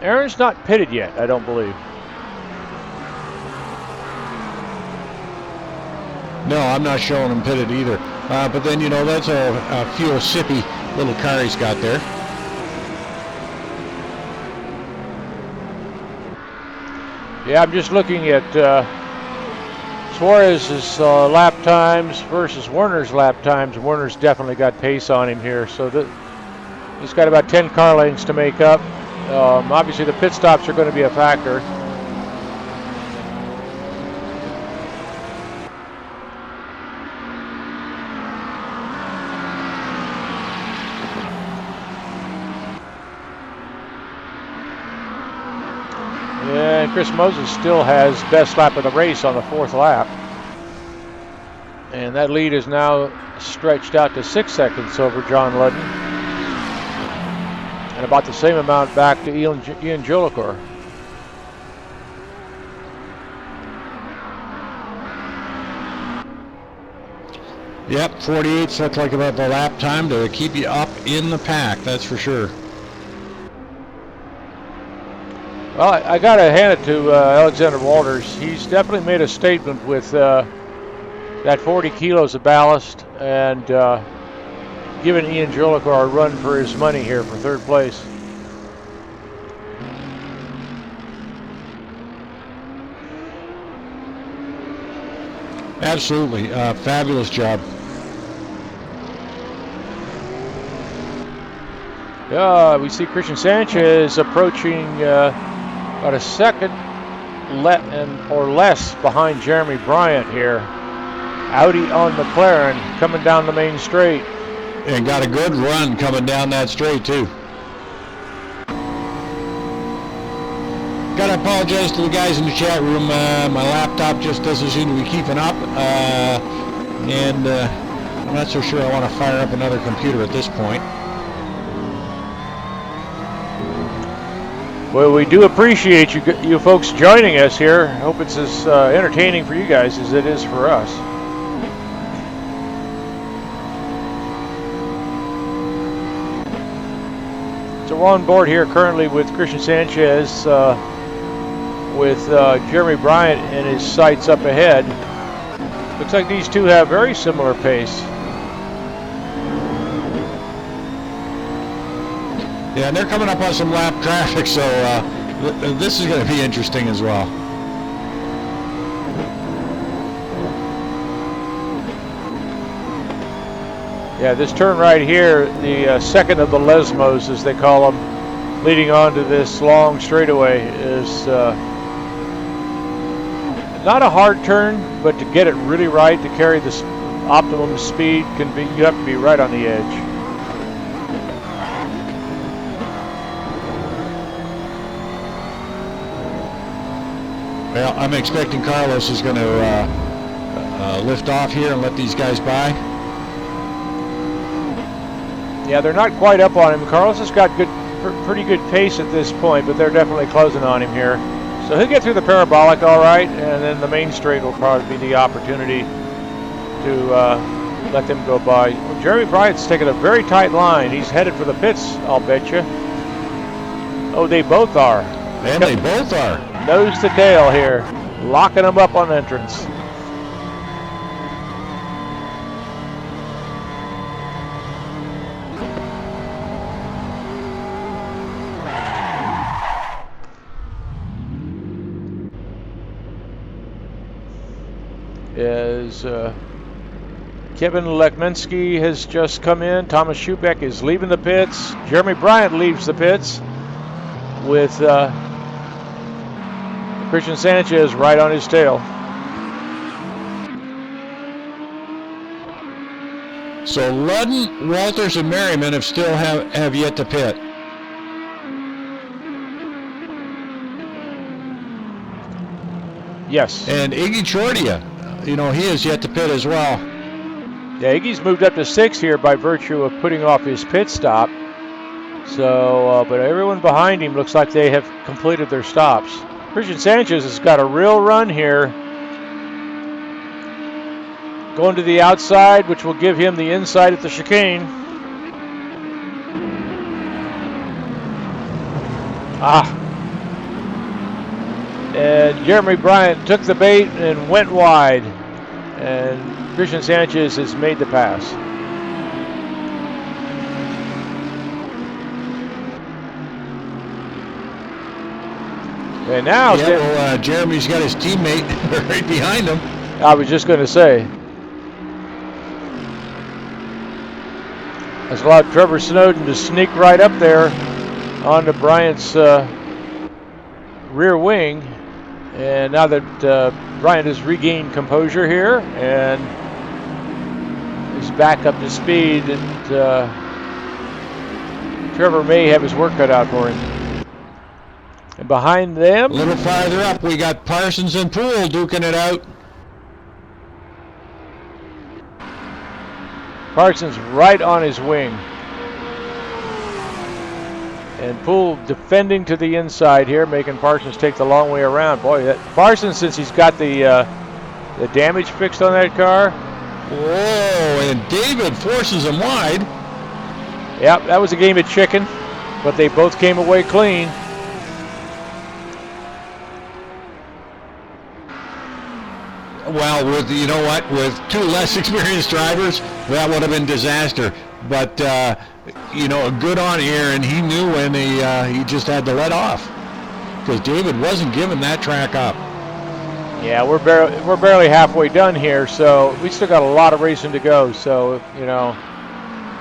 Speaker 2: Aaron's not pitted yet, I don't believe.
Speaker 1: No, I'm not showing him pitted either. But then, that's a fuel sippy little car he's got there.
Speaker 2: Yeah, I'm just looking at Suarez's lap times versus Werner's lap times. Werner's definitely got pace on him here. So he's got about 10 car lengths to make up. Obviously, the pit stops are going to be a factor. And Chris Moses still has best lap of the race on the 4th lap. And that lead is now stretched out to 6 seconds over John Ludden. And about the same amount back to Ian Jolicoeur.
Speaker 1: Yep, 48's look like about the lap time to keep you up in the pack, that's for sure.
Speaker 2: Well, I got to hand it to Alexander Walters. He's definitely made a statement with that 40 kilos of ballast and giving Ian Jolicoeur a run for his money here for 3rd place.
Speaker 1: Absolutely, fabulous job.
Speaker 2: We see Christian Sanchez approaching about a second or less behind Jeremy Bryant here. Audi on McLaren coming down the main straight.
Speaker 1: And got a good run coming down that straight too. Got to apologize to the guys in the chat room. My laptop just doesn't seem to be keeping up. And I'm not so sure I want to fire up another computer at this point.
Speaker 2: Well, we do appreciate you folks joining us here. I hope it's as entertaining for you guys as it is for us. So we're on board here currently with Christian Sanchez, with Jeremy Bryant and his sights up ahead. Looks like these two have very similar pace.
Speaker 1: Yeah, and they're coming up on some lap traffic, so this is going to be interesting as well.
Speaker 2: Yeah, this turn right here, the second of the Lesmos, as they call them, leading on to this long straightaway, is not a hard turn, but to get it really right, to carry the optimum speed, you have to be right on the edge.
Speaker 1: Well, I'm expecting Carlos is going to lift off here and let these guys by.
Speaker 2: Yeah, they're not quite up on him. Carlos has got pretty good pace at this point, but they're definitely closing on him here. So he'll get through the parabolic all right, and then the main straight will probably be the opportunity to let them go by. Well, Jeremy Bryant's taking a very tight line. He's headed for the pits, I'll bet you. Oh, they both are.
Speaker 1: And they both are.
Speaker 2: Nose to tail here, locking them up on entrance. As Kevin Lekminski has just come in, Thomas Schubeck is leaving the pits. Jeremy Bryant leaves the pits with Christian Sanchez right on his tail.
Speaker 1: So Ludden, Walters, and Merriman have yet to pit.
Speaker 2: Yes.
Speaker 1: And Iggy Chordia, he has yet to pit as well.
Speaker 2: Yeah, Iggy's moved up to 6 here by virtue of putting off his pit stop. So, but everyone behind him looks like they have completed their stops. Christian Sanchez has got a real run here. Going to the outside, which will give him the inside at the chicane. And Jeremy Bryant took the bait and went wide. And Christian Sanchez has made the pass. And now,
Speaker 1: Jeremy's got his teammate right behind him.
Speaker 2: I was just going to say, that's allowed Trevor Snowden to sneak right up there onto Bryant's rear wing. And now that Bryant has regained composure here and is back up to speed, and Trevor may have his work cut out for him. And behind them,
Speaker 1: a little farther up, we got Parsons and Poole duking it out.
Speaker 2: Parsons right on his wing. And Poole defending to the inside here, making Parsons take the long way around. Boy, Parsons, since he's got the damage fixed on that car.
Speaker 1: Whoa, and David forces him wide.
Speaker 2: Yep, that was a game of chicken, but they both came away clean.
Speaker 1: Well, with with two less experienced drivers, that would have been disaster. But a good on Aaron. He knew when he just had to let off, because David wasn't giving that track up.
Speaker 2: Yeah, we're barely halfway done here, so we still got a lot of racing to go. So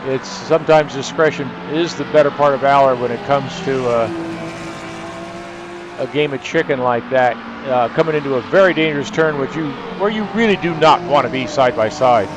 Speaker 2: it's sometimes discretion is the better part of valor when it comes to a game of chicken like that. Coming into a very dangerous turn, where you really do not want to be side by side.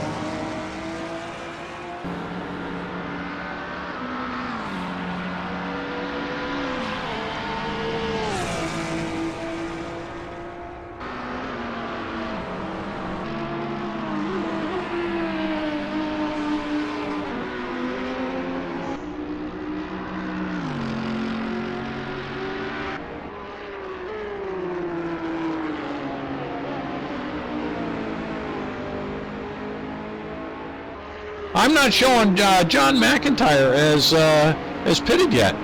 Speaker 1: I'm not showing John McIntyre as pitted yet.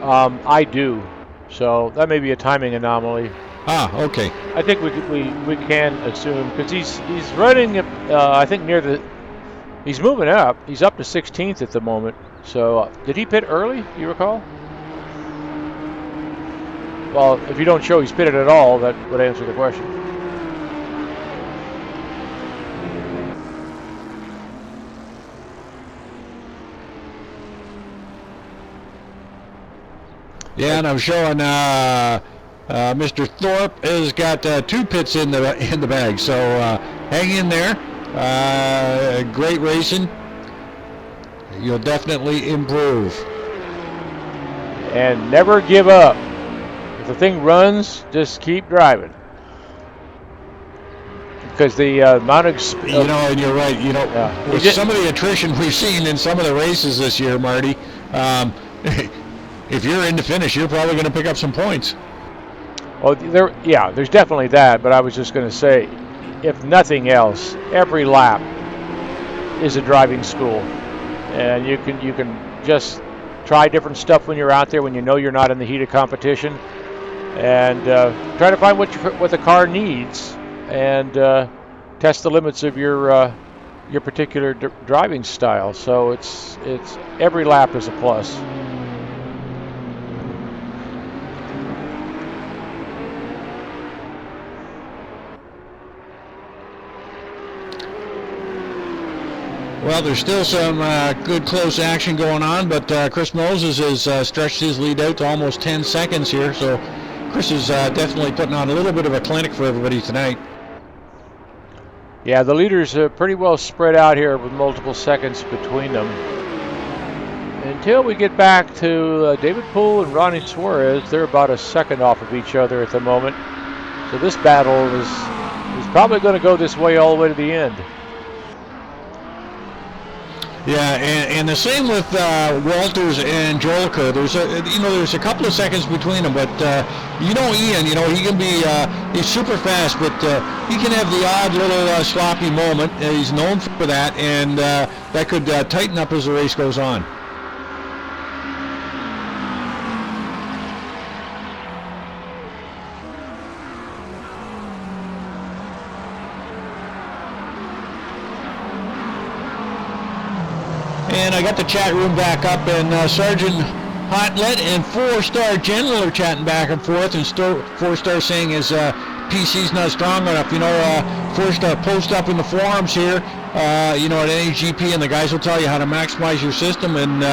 Speaker 2: I do. So that may be a timing anomaly.
Speaker 1: Ah, okay.
Speaker 2: I think we can assume because he's running. I think near the. He's moving up. He's up to 16th at the moment. So did he pit early? Do you recall? Well, if you don't show he's pitted at all, that would answer the question.
Speaker 1: Yeah, and I'm showing Mr. Thorpe has got 2 pits in the bag, so hang in there. Great racing. You'll definitely improve.
Speaker 2: And never give up. If the thing runs, just keep driving. Because the amount of...
Speaker 1: and you're right. With some of the attrition we've seen in some of the races this year, Marty, if you're in the finish, you're probably going to pick up some points.
Speaker 2: Oh, there's definitely that. But I was just going to say, if nothing else, every lap is a driving school, and you can just try different stuff when you're out there when you know you're not in the heat of competition, and try to find what the car needs, and test the limits of your particular driving style. So it's every lap is a plus.
Speaker 1: Well, there's still some good close action going on, but Chris Moses has stretched his lead out to almost 10 seconds here, so Chris is definitely putting on a little bit of a clinic for everybody tonight.
Speaker 2: Yeah, the leaders are pretty well spread out here with multiple seconds between them. Until we get back to David Poole and Ronnie Suarez, they're about a second off of each other at the moment. So this battle is probably going to go this way all the way to the end.
Speaker 1: Yeah, and the same with Walters and Jolicoeur. There's a couple of seconds between them, but Ian, he can be he's super fast, but he can have the odd little sloppy moment. He's known for that, and that could tighten up as the race goes on. And I got the chat room back up, and Sergeant Hotlet and 4-Star General are chatting back and forth, and 4-Star saying his PC's not strong enough. 4-Star post up in the forums here, at NHGP, and the guys will tell you how to maximize your system, and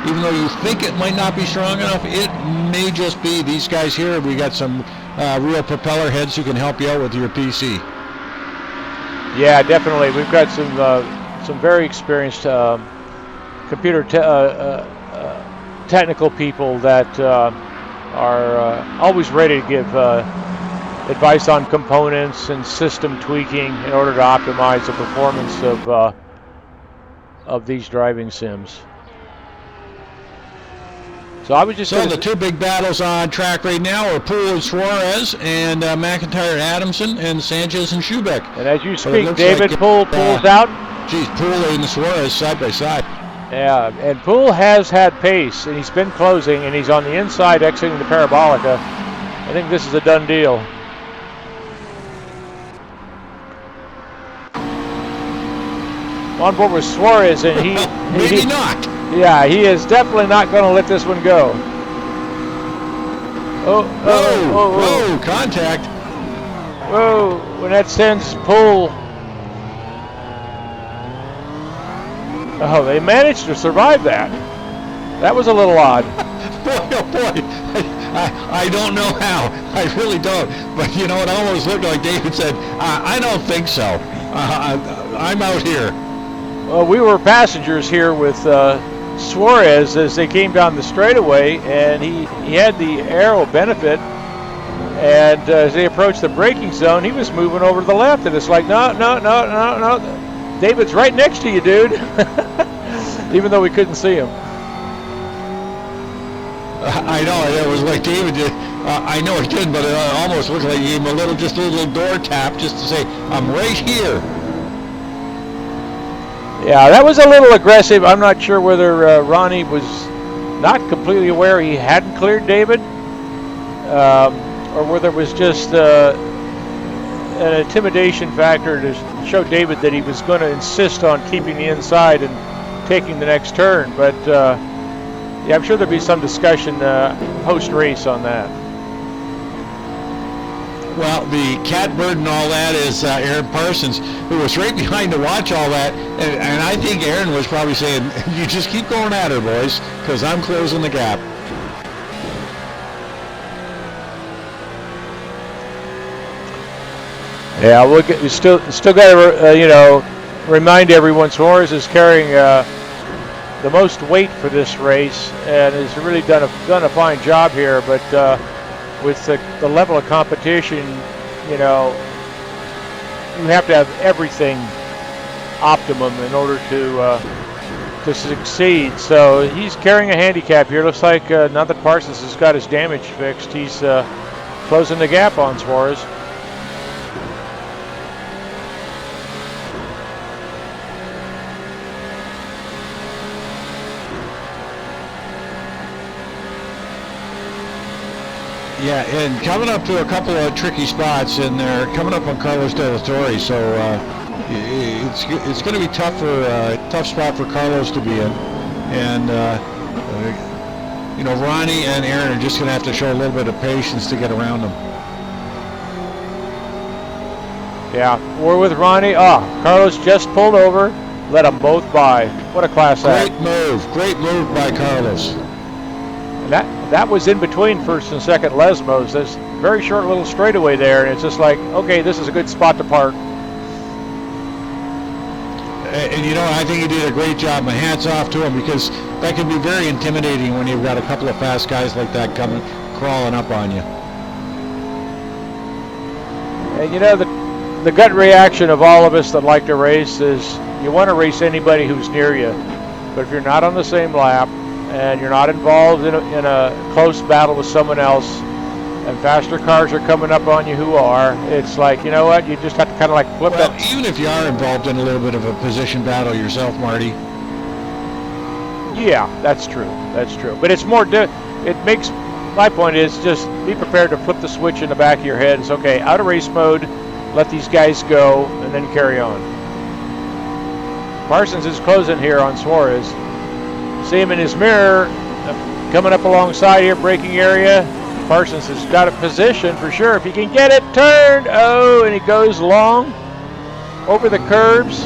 Speaker 1: even though you think it might not be strong enough, it may just be. These guys here, we got some real propeller heads who can help you out with your PC.
Speaker 2: Yeah, definitely. We've got some very experienced computer technical people that are always ready to give advice on components and system tweaking in order to optimize the performance of these driving sims. So I was just
Speaker 1: the 2 big battles on track right now are Poole and Suarez, and McIntyre, Adamson, and Sanchez and Schubeck.
Speaker 2: And as you speak, David Poole pulls out.
Speaker 1: Poole and Suarez side by side.
Speaker 2: Yeah, and Poole has had pace, and he's been closing, and he's on the inside exiting the Parabolica. I think this is a done deal. On board with Suarez, and
Speaker 1: maybe not.
Speaker 2: Yeah, he is definitely not going to let this one go.
Speaker 1: Whoa, contact.
Speaker 2: Whoa, when that sends Poole. Oh, they managed to survive that. That was a little odd.
Speaker 1: boy. I don't know how. I really don't. But it almost looked like David said, I don't think so. I'm out here.
Speaker 2: Well, we were passengers here with Suarez as they came down the straightaway, and he had the aero benefit. And as they approached the braking zone, he was moving over to the left. And it's like, no. David's right next to you, dude. Even though we couldn't see him.
Speaker 1: I know. It was like David did. I know he didn't, but it almost looked like he gave him a little door tap just to say, I'm right here.
Speaker 2: Yeah, that was a little aggressive. I'm not sure whether Ronnie was not completely aware he hadn't cleared David, or whether it was just an intimidation factor to show David that he was going to insist on keeping the inside and taking the next turn. But yeah, I'm sure there'll be some discussion post-race on that.
Speaker 1: Well, the catbird and all that is Aaron Parsons, who was right behind to watch all that. And I think Aaron was probably saying, you just keep going at her, boys, because I'm closing the gap.
Speaker 2: Yeah, we still got to remind everyone Suarez is carrying the most weight for this race and has really done a fine job here. But with the level of competition, you have to have everything optimum in order to succeed. So he's carrying a handicap here. Looks like now that Parsons has got his damage fixed, he's closing the gap on Suarez.
Speaker 1: Yeah, and coming up to a couple of tricky spots, and they're coming up on Carlos De La Torre, so it's going to be tough spot for Carlos to be in, and Ronnie and Aaron are just going to have to show a little bit of patience to get around them. Yeah,
Speaker 2: we're with Ronnie. Carlos just pulled over, let them both by. What a class act!
Speaker 1: Great move by Carlos.
Speaker 2: That was in between first and second Lesmos. There's a very short little straightaway there, and it's just like, okay, this is a good spot to park.
Speaker 1: And I think he did a great job. My hats off to him, because that can be very intimidating when you've got a couple of fast guys like that crawling up on you.
Speaker 2: And the gut reaction of all of us that like to race is you want to race anybody who's near you. But if you're not on the same lap, and you're not involved in a close battle with someone else, and faster cars are coming up on you who are, it's like, you know what, you just have to kind of like flip that.
Speaker 1: Even if you are involved in a little bit of a position battle yourself, Marty.
Speaker 2: Yeah, that's true. But it's more, my point is just be prepared to flip the switch in the back of your head. It's okay, out of race mode, let these guys go, and then carry on. Parsons is closing here on Suarez. See him in his mirror, coming up alongside here, braking area. Parsons has got a position for sure. If he can get it turned, and he goes long over the curbs.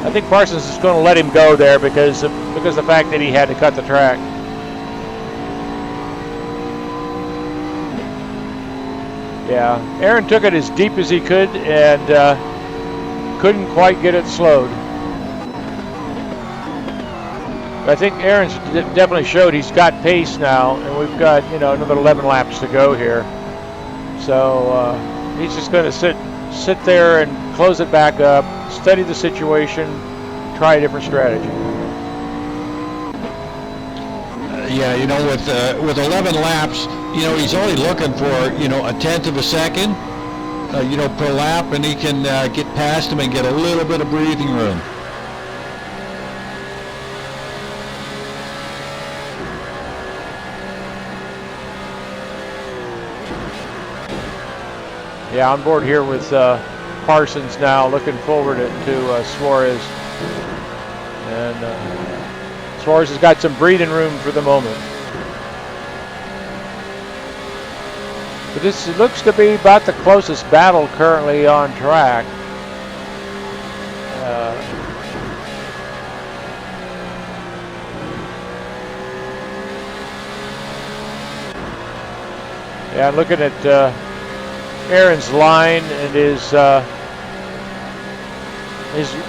Speaker 2: I think Parsons is going to let him go there because of the fact that he had to cut the track. Yeah, Aaron took it as deep as he could and couldn't quite get it slowed. I think Aaron's definitely showed he's got pace now, and we've got another 11 laps to go here. So he's just going to sit there and close it back up, study the situation, try a different strategy.
Speaker 1: With 11 laps, he's only looking for a tenth of a second, per lap, and he can get past him and get a little bit of breathing room.
Speaker 2: Yeah, on board here with Parsons now, looking forward to Suarez. And Suarez has got some breathing room for the moment. But this looks to be about the closest battle currently on track. Yeah, looking at Aaron's line and his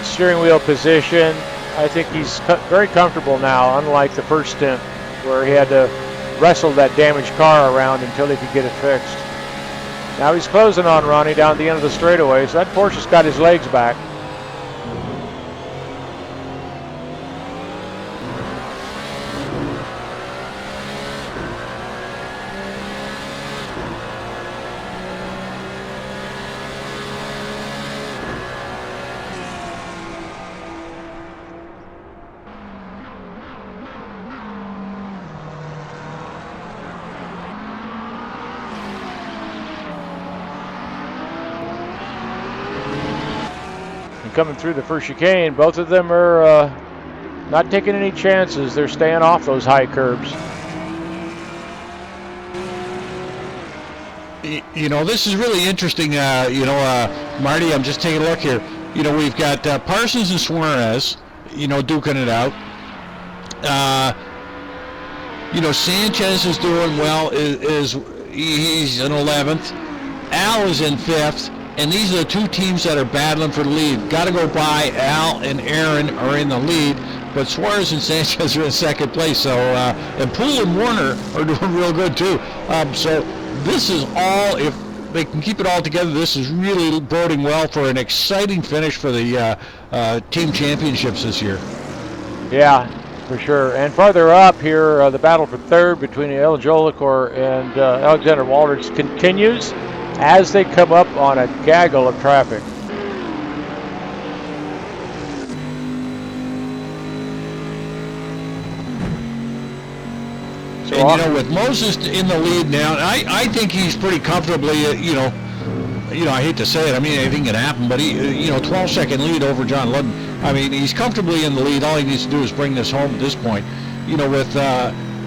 Speaker 2: steering wheel position, I think he's very comfortable now, unlike the first stint where he had to wrestle that damaged car around until he could get it fixed. Now he's closing on Ronnie down the end of the straightaway, so that Porsche's got his legs back. coming through the first chicane. Both of them are not taking any chances. They're staying off those high curbs.
Speaker 1: You know, this is really interesting. Marty, I'm just taking a look here. You know, we've got Parsons and Suarez, duking it out. Sanchez is doing well. He's in 11th. Al is in 5th. And these are the two teams that are battling for the lead. Got to go by. Al and Aaron are in the lead, but Suarez and Sanchez are in second place. So, and Poole and Warner are doing real good too. So this is all, if they can keep it all together, this is really boding well for an exciting finish for the team championships this year.
Speaker 2: Yeah, for sure. And farther up here, the battle for third between El Jolicor and Alexander Walters continues as they come up on a gaggle of traffic.
Speaker 1: So, and, with Moses in the lead now, I think he's pretty comfortably, I hate to say it, I mean, anything can happen, but he, 12-second lead over John Ludden. I mean, he's comfortably in the lead. All he needs to do is bring this home at this point.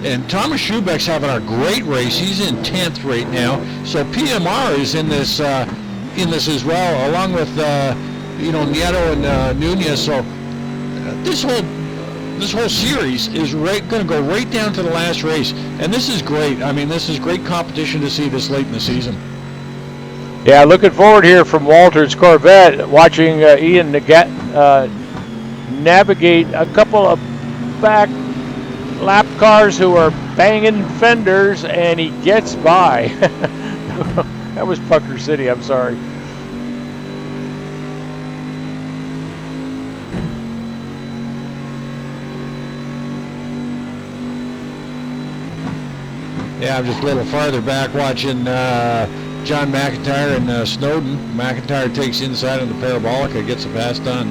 Speaker 1: And Thomas Schubeck's having a great race. He's in 10th right now. So PMR is in this as well, along with Nieto and Nunez. So this whole series is going to go right down to the last race, and this is great. I mean, this is great competition to see this late in the season.
Speaker 2: Yeah, looking forward here from Walters Corvette, watching Ian navigate a couple of back lap cars who are banging fenders, and he gets by. That was Pucker City, I'm sorry.
Speaker 1: Yeah, I'm just a little farther back watching John McIntyre and Snowden. McIntyre takes inside on the Parabolica, gets a pass done.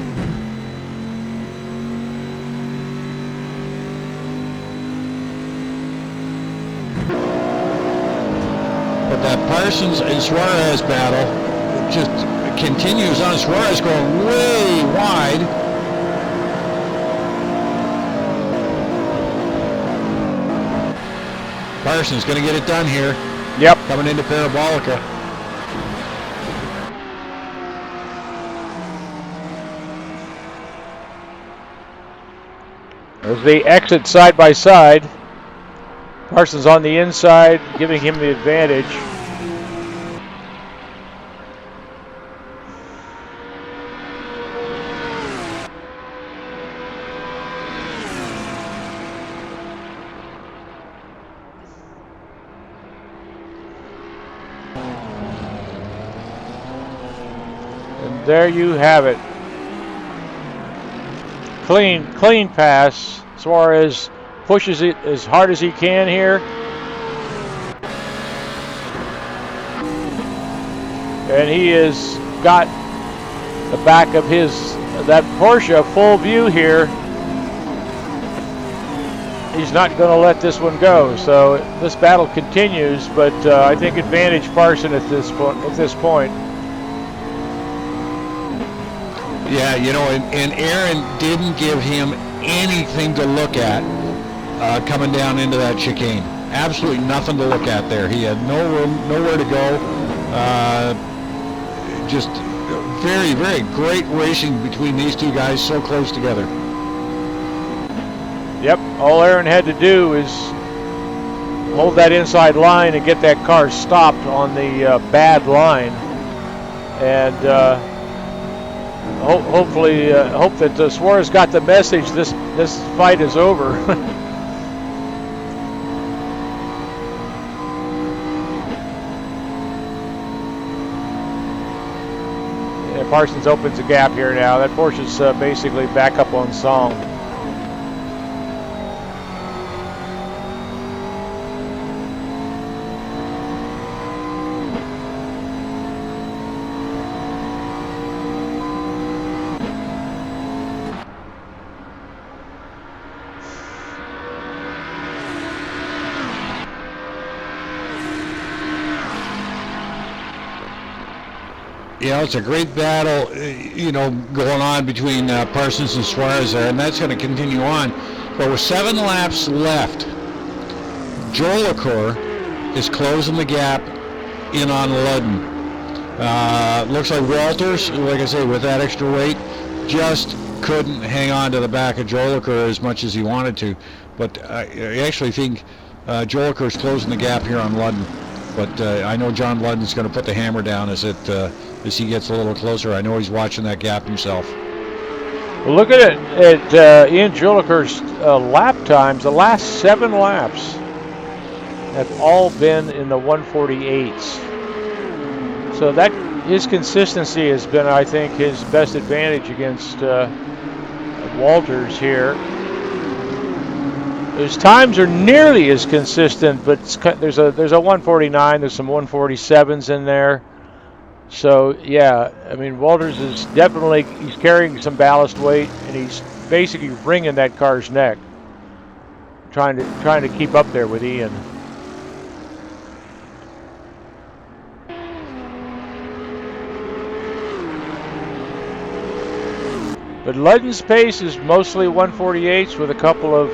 Speaker 1: But that Parsons and Suarez battle just continues on. Suarez going way wide. Parsons going to get it done here.
Speaker 2: Yep.
Speaker 1: Coming into Parabolica.
Speaker 2: As they exit side by side, Parsons on the inside, giving him the advantage. And there you have it. Clean pass. Suarez pushes it as hard as he can here. And he has got the back of that Porsche full view here. He's not going to let this one go. So this battle continues, but I think advantage Parson at this point.
Speaker 1: Yeah, and Aaron didn't give him anything to look at coming down into that chicane. Absolutely nothing to look at there. He had nowhere to go. Just very, very great racing between these two guys, so close together.
Speaker 2: Yep, all Aaron had to do is hold that inside line and get that car stopped on the bad line. And hopefully, hope that Suarez got the message. This fight is over. And Parsons opens a gap here now. That Porsche's basically back up on song.
Speaker 1: it's a great battle, going on between Parsons and Suarez there, and that's going to continue on. But with 7 laps left, Joel Leclerc is closing the gap in on Ludden. Looks like Walters, like I say, with that extra weight, just couldn't hang on to the back of Joel Leclerc as much as he wanted to. But I actually think Joel Leclerc is closing the gap here on Ludden. But I know John Ludden's going to put the hammer down as he gets a little closer. I know he's watching that gap himself.
Speaker 2: Well, look at it at Ian Joel Leclerc's lap times. The last 7 laps have all been in the 148s. So that his consistency has been, I think, his best advantage against Walters here. His times are nearly as consistent, but there's a 149, there's some 147s in there. So yeah, I mean, Walters is definitely, he's carrying some ballast weight, and he's basically wringing that car's neck, trying to keep up there with Ian. But Ludden's pace is mostly 148s with a couple of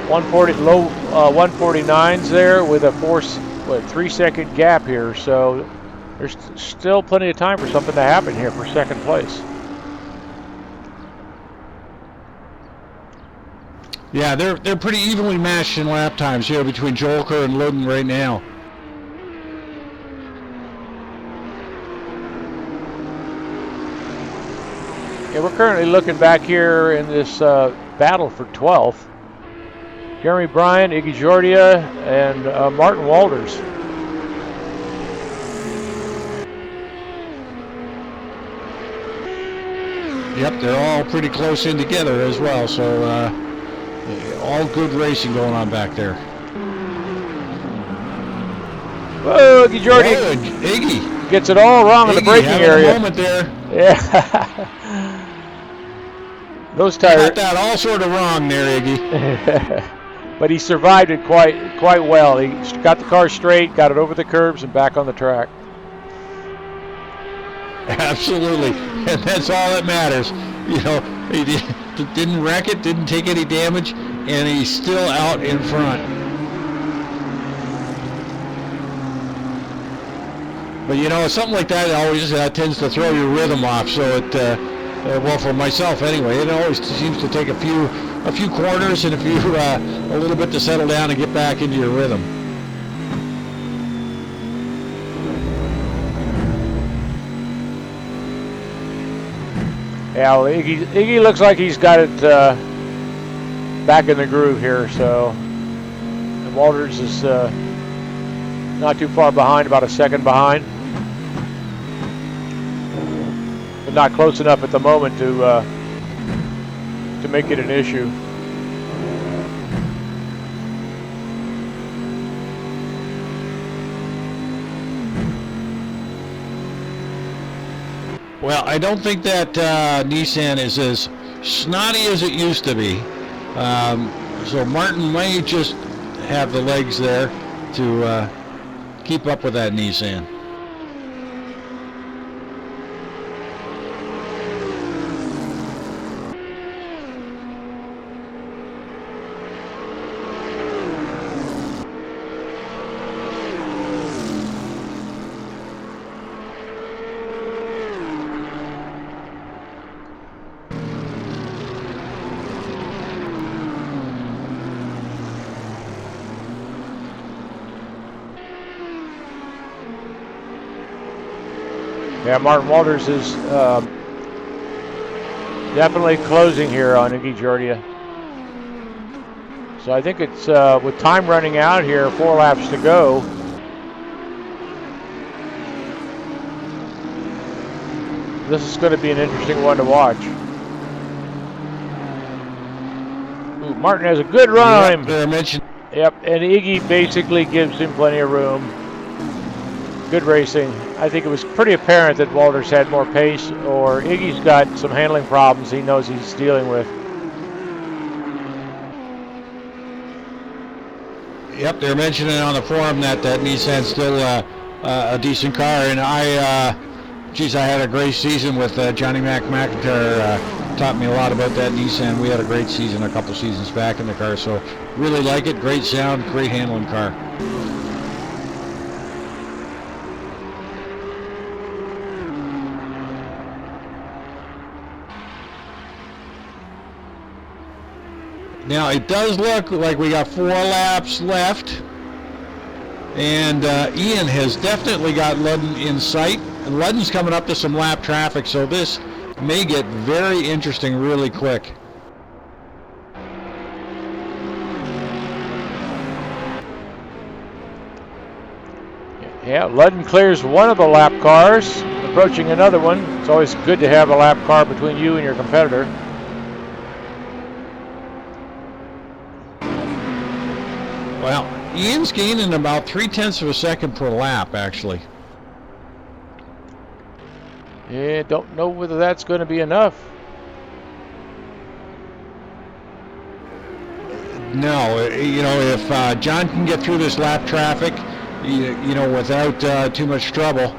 Speaker 2: 149s there with a 3-second gap here. So there's still plenty of time for something to happen here for second place.
Speaker 1: Yeah, they're pretty evenly matched in lap times here between Joel Leclerc and Ludden right now.
Speaker 2: Yeah, we're currently looking back here in this battle for 12th. Jeremy Bryan, Iggy Jordia, and Martin Walters.
Speaker 1: Yep, they're all pretty close in together as well, so all good racing going on back there.
Speaker 2: Whoa, Iggy Jordia
Speaker 1: Iggy
Speaker 2: gets it all wrong in the braking area.
Speaker 1: A moment there.
Speaker 2: Yeah. Those tires
Speaker 1: got that all sort of wrong there, Iggy.
Speaker 2: But he survived it quite well. He got the car straight, got it over the curbs, and back on the track.
Speaker 1: Absolutely, and that's all that matters. He didn't wreck it, didn't take any damage, and he's still out in front. But something like that always tends to throw your rhythm off. So it, well, for myself anyway, it always seems to take a few corners and a little bit to settle down and get back into your rhythm.
Speaker 2: Yeah, well, Iggy looks like he's got it back in the groove here. So Walters is not too far behind, about a second behind, but not close enough at the moment to make it an issue.
Speaker 1: Well, I don't think that Nissan is as snotty as it used to be. So Martin may just have the legs there to keep up with that Nissan.
Speaker 2: Yeah, Martin Walters is definitely closing here on Iggy Jordia. So I think it's with time running out here, 4 laps to go. This is going to be an interesting one to watch. Ooh, Martin has a good run on him. Yep, and Iggy basically gives him plenty of room. Good racing. I think it was pretty apparent that Walters had more pace, or Iggy's got some handling problems he knows he's dealing with.
Speaker 1: Yep, they're mentioning on the forum that Nissan's still a decent car. And I had a great season with Johnny McIntyre. Taught me a lot about that Nissan. We had a great season a couple seasons back in the car, so really like it. Great sound, great handling car. Now it does look like we got 4 laps left, and Ian has definitely got Ludden in sight. And Ludden's coming up to some lap traffic, so this may get very interesting really quick.
Speaker 2: Yeah, Ludden clears one of the lap cars, approaching another one. It's always good to have a lap car between you and your competitor.
Speaker 1: Well, Ian's gaining about 0.3 of a second per lap, actually.
Speaker 2: Yeah, don't know whether that's going to be enough.
Speaker 1: No, you know, if John can get through this lap traffic, you know, without too much trouble,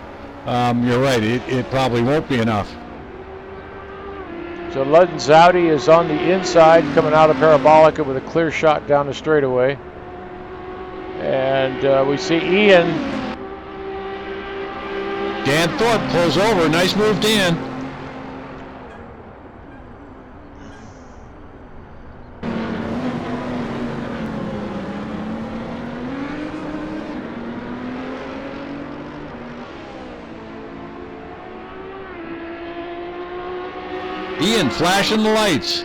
Speaker 1: you're right, it probably won't be enough.
Speaker 2: So Ludden's Audi is on the inside, coming out of Parabolica with a clear shot down the straightaway. And we see Ian.
Speaker 1: Dan Thorpe pulls over. Nice move, Dan. Ian flashing the lights.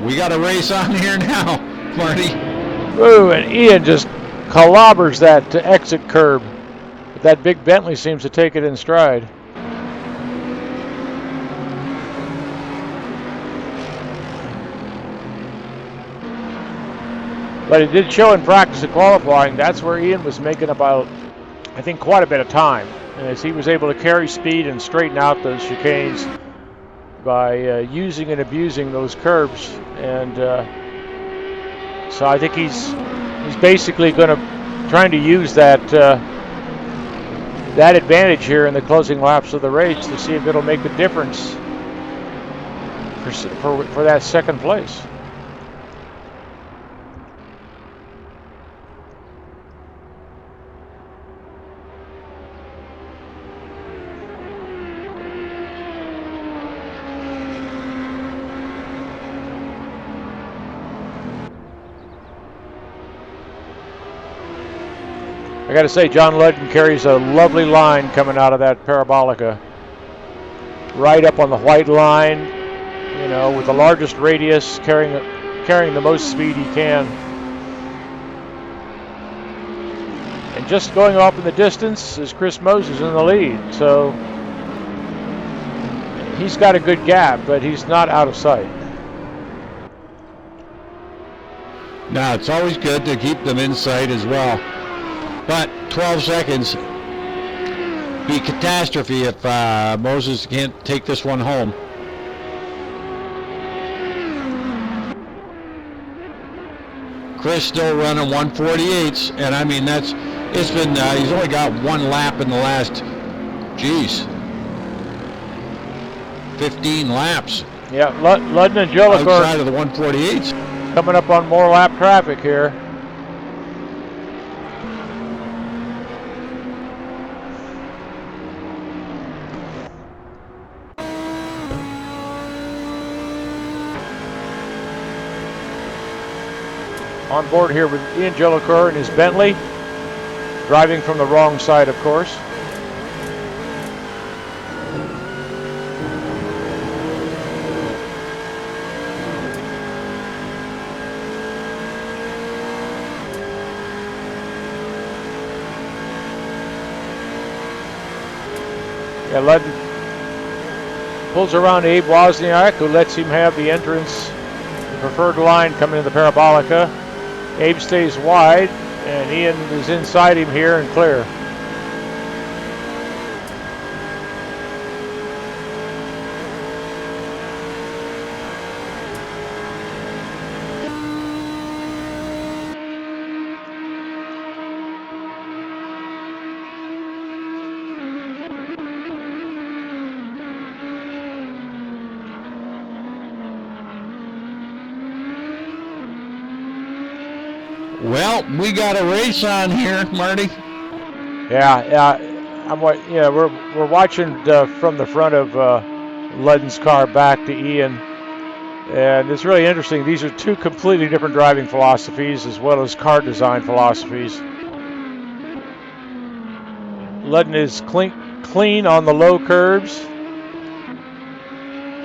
Speaker 1: We got a race on here now, Marty.
Speaker 2: Ooh, and Ian just clobbers that exit curb. But that big Bentley seems to take it in stride. But it did show in practice and qualifying. That's where Ian was making about, I think, quite a bit of time. As he was able to carry speed and straighten out those chicanes by using and abusing those curbs. And so I think he's basically trying to use that that advantage here in the closing laps of the race to see if it'll make a difference for that second place. I got to say, John Ludden carries a lovely line coming out of that Parabolica. Right up on the white line, you know, with the largest radius, carrying the most speed he can. And just going off in the distance is Chris Moses in the lead. So he's got a good gap, but he's not out of sight.
Speaker 1: No, it's always good to keep them in sight as well. But 12 seconds be catastrophe if Moses can't take this one home. Chris still running 148s, and I mean it's been he's only got one lap in the last 15 laps.
Speaker 2: Yeah, Ludden and Jellicoe
Speaker 1: outside of the 148s
Speaker 2: coming up on more lap traffic here. On board here with Ian Jellicoe in his Bentley, driving from the wrong side, of course. Yeah, Ludden pulls around Abe Wozniak, who lets him have the entrance, the preferred line coming into the Parabolica. Abe stays wide, and Ian is inside him here and clear.
Speaker 1: Well, we got a race on here, Marty.
Speaker 2: Yeah. We're watching from the front of Ludden's car back to Ian, and it's really interesting. These are two completely different driving philosophies as well as car design philosophies. Ludden is clean on the low curves,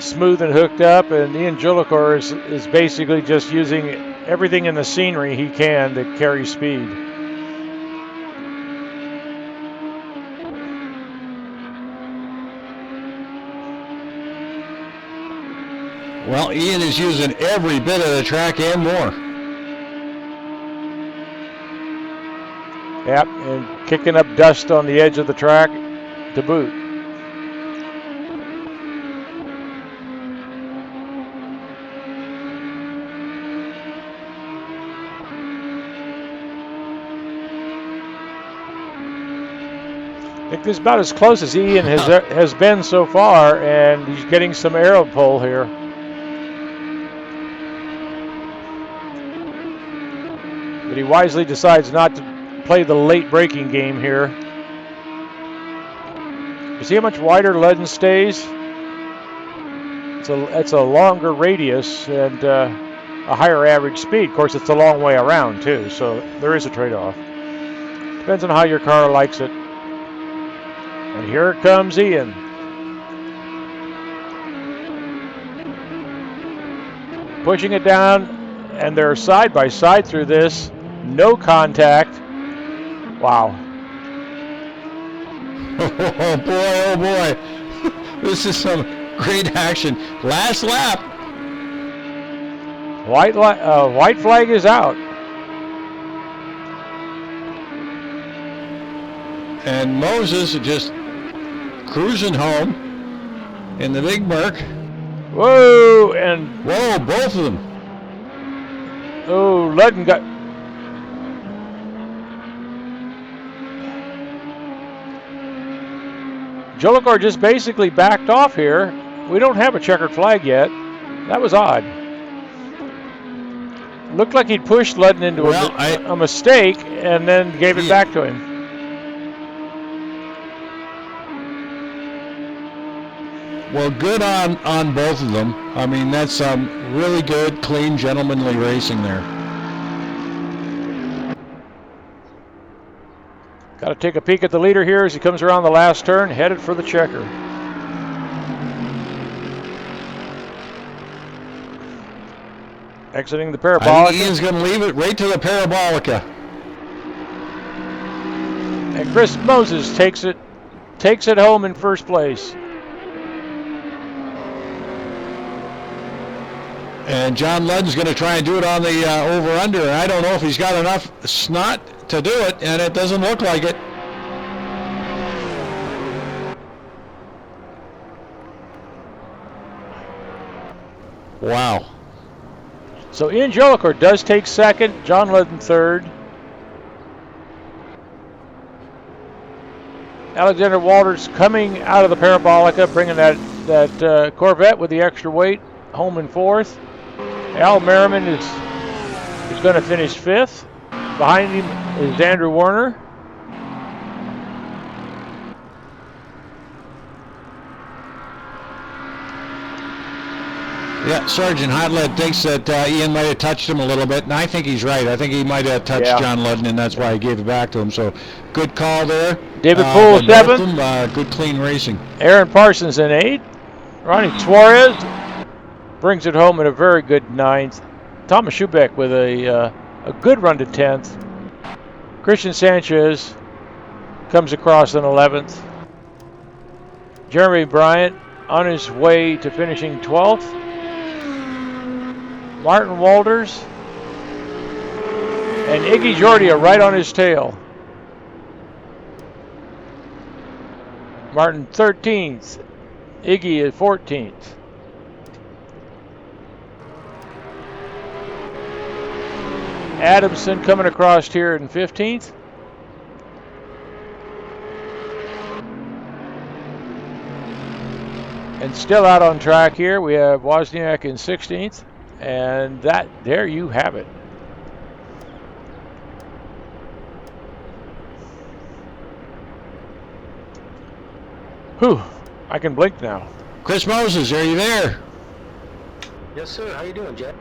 Speaker 2: smooth and hooked up, and Ian Julliker is basically just using everything in the scenery he can to carry speed.
Speaker 1: Well, Ian is using every bit of the track and more.
Speaker 2: Yep, and kicking up dust on the edge of the track to boot. I think this is about as close as Ian has been so far, and he's getting some aero pull here. But he wisely decides not to play the late braking game here. You see how much wider Ludden stays? It's a longer radius and a higher average speed. Of course, it's a long way around too, so there is a trade-off. Depends on how your car likes it. And here comes Ian. Pushing it down, and they're side by side through this. No contact. Wow.
Speaker 1: Oh boy. This is some great action. Last lap.
Speaker 2: White flag is out.
Speaker 1: And Moses just cruising home in the big Merc.
Speaker 2: Whoa, and
Speaker 1: both of them.
Speaker 2: Oh, Ludden got. Julliker just basically backed off here. We don't have a checkered flag yet. That was odd. Looked like he'd pushed Ludden into a mistake and then gave it back to him.
Speaker 1: Well, good on both of them. I mean, that's some really good, clean, gentlemanly racing there.
Speaker 2: Got to take a peek at the leader here as he comes around the last turn, headed for the checker. Exiting the Parabolica.
Speaker 1: Ian's going to leave it right to the Parabolica.
Speaker 2: And Chris Moses takes it home in first place.
Speaker 1: And John Ludden's going to try and do it on the over-under. And I don't know if he's got enough snot to do it, and it doesn't look like it. Wow.
Speaker 2: So Ian Julliker does take second, John Ludden third. Alexander Walters coming out of the Parabolica, bringing that Corvette with the extra weight home in fourth. Al Merriman is going to finish fifth. Behind him is Andrew Warner.
Speaker 1: Yeah, Sergeant Hotlett thinks that Ian might have touched him a little bit, and I think he's right. I think he might have touched John Ludden, and that's why he gave it back to him. So, good call there.
Speaker 2: David Poole, seventh.
Speaker 1: Good, clean racing.
Speaker 2: Aaron Parsons in eighth. Ronnie Suarez brings it home in a very good ninth. Thomas Schubeck with a good run to 10th. Christian Sanchez comes across in 11th. Jeremy Bryant on his way to finishing 12th. Martin Walters and Iggy Jordia right on his tail. Martin 13th. Iggy at 14th. Adamson coming across here in 15th. And still out on track here, we have Wozniak in 16th. And there you have it. Whew, I can blink now.
Speaker 1: Chris Moses, are you there?
Speaker 3: Yes, sir. How you doing, Jack?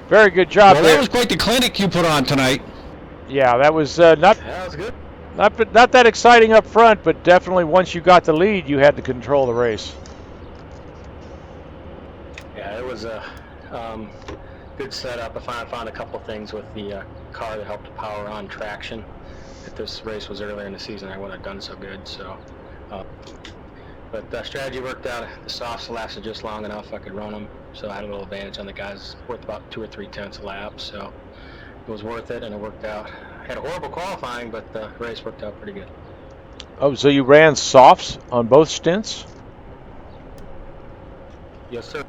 Speaker 2: Very good job
Speaker 1: Well,
Speaker 2: there.
Speaker 1: that was quite the clinic you put on tonight.
Speaker 2: Yeah, that was not
Speaker 3: Yeah, that was good.
Speaker 2: not that exciting up front, but definitely once you got the lead, you had to control the race.
Speaker 3: Yeah, it was a good setup. I found a couple things with the car that helped power on traction. If this race was earlier in the season, I wouldn't have done so good. So, but the strategy worked out. The softs lasted just long enough. I could run them, so I had a little advantage on the guys, worth about 2 or 3 tenths a lap. So it was worth it, and it worked out. I had a horrible qualifying, but the race worked out pretty good.
Speaker 2: Oh, so you ran softs on both stints?
Speaker 3: Yes, sir.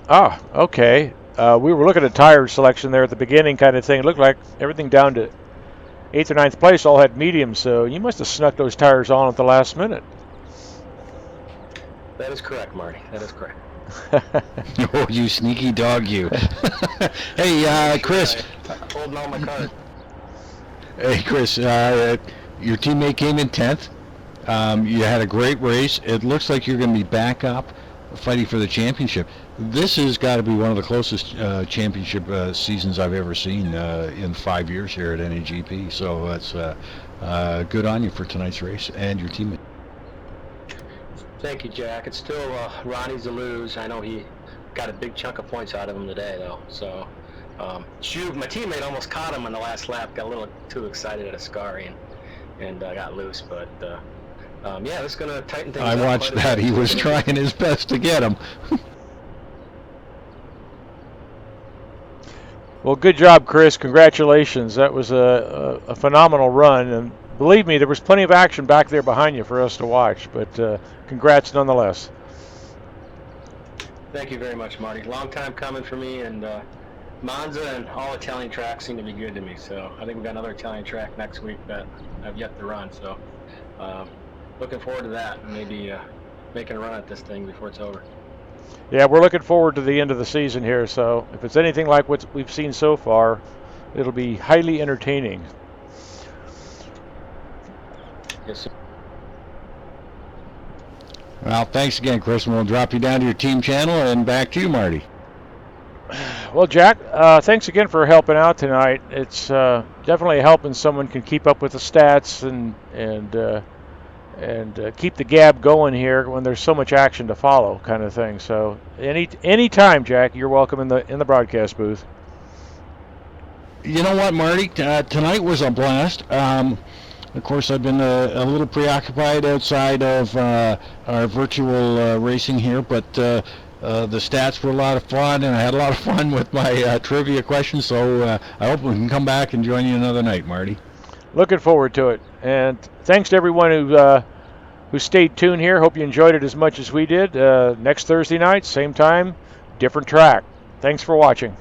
Speaker 2: Ah, okay. We were looking at tire selection there at the beginning kind of thing. It looked like everything down to 8th or 9th place all had mediums, so you must have snuck those tires on at the last minute.
Speaker 3: That is correct, Marty. That is correct.
Speaker 1: Oh, you sneaky dog, you. Hey, Chris.
Speaker 3: Holding all my cards.
Speaker 1: Hey, Chris, your teammate came in 10th. You had a great race. It looks like you're going to be back up fighting for the championship. This has got to be one of the closest championship seasons I've ever seen in 5 years here at NAGP. So that's good on you for tonight's race and your teammate.
Speaker 3: Thank you, Jack. It's still Ronnie's to lose. I know he got a big chunk of points out of him today, though. So, Shub, my teammate, almost caught him on the last lap. Got a little too excited at Ascari and got loose. But yeah, it's going to tighten things up.
Speaker 1: I watched that. He was trying his best to get him.
Speaker 2: Well, good job, Chris. Congratulations. That was a phenomenal run, and believe me, there was plenty of action back there behind you for us to watch, but congrats nonetheless.
Speaker 3: Thank you very much, Marty. Long time coming for me, and Monza and all Italian tracks seem to be good to me, so I think we've got another Italian track next week that I've yet to run, so looking forward to that, and maybe making a run at this thing before it's over.
Speaker 2: Yeah, we're looking forward to the end of the season here, so if it's anything like what we've seen so far, it'll be highly entertaining.
Speaker 3: Yes, sir.
Speaker 1: Well, thanks again, Chris. And we'll drop you down to your team channel and back to you, Marty.
Speaker 2: Well, Jack, thanks again for helping out tonight. It's definitely helping someone can keep up with the stats and keep the gab going here when there's so much action to follow, kind of thing. So any time, Jack, you're welcome in the broadcast booth.
Speaker 1: You know what, Marty? Tonight was a blast. Of course, I've been a little preoccupied outside of our virtual racing here, but the stats were a lot of fun, and I had a lot of fun with my trivia questions, so I hope we can come back and join you another night, Marty.
Speaker 2: Looking forward to it. And thanks to everyone who stayed tuned here. Hope you enjoyed it as much as we did. Next Thursday night, same time, different track. Thanks for watching.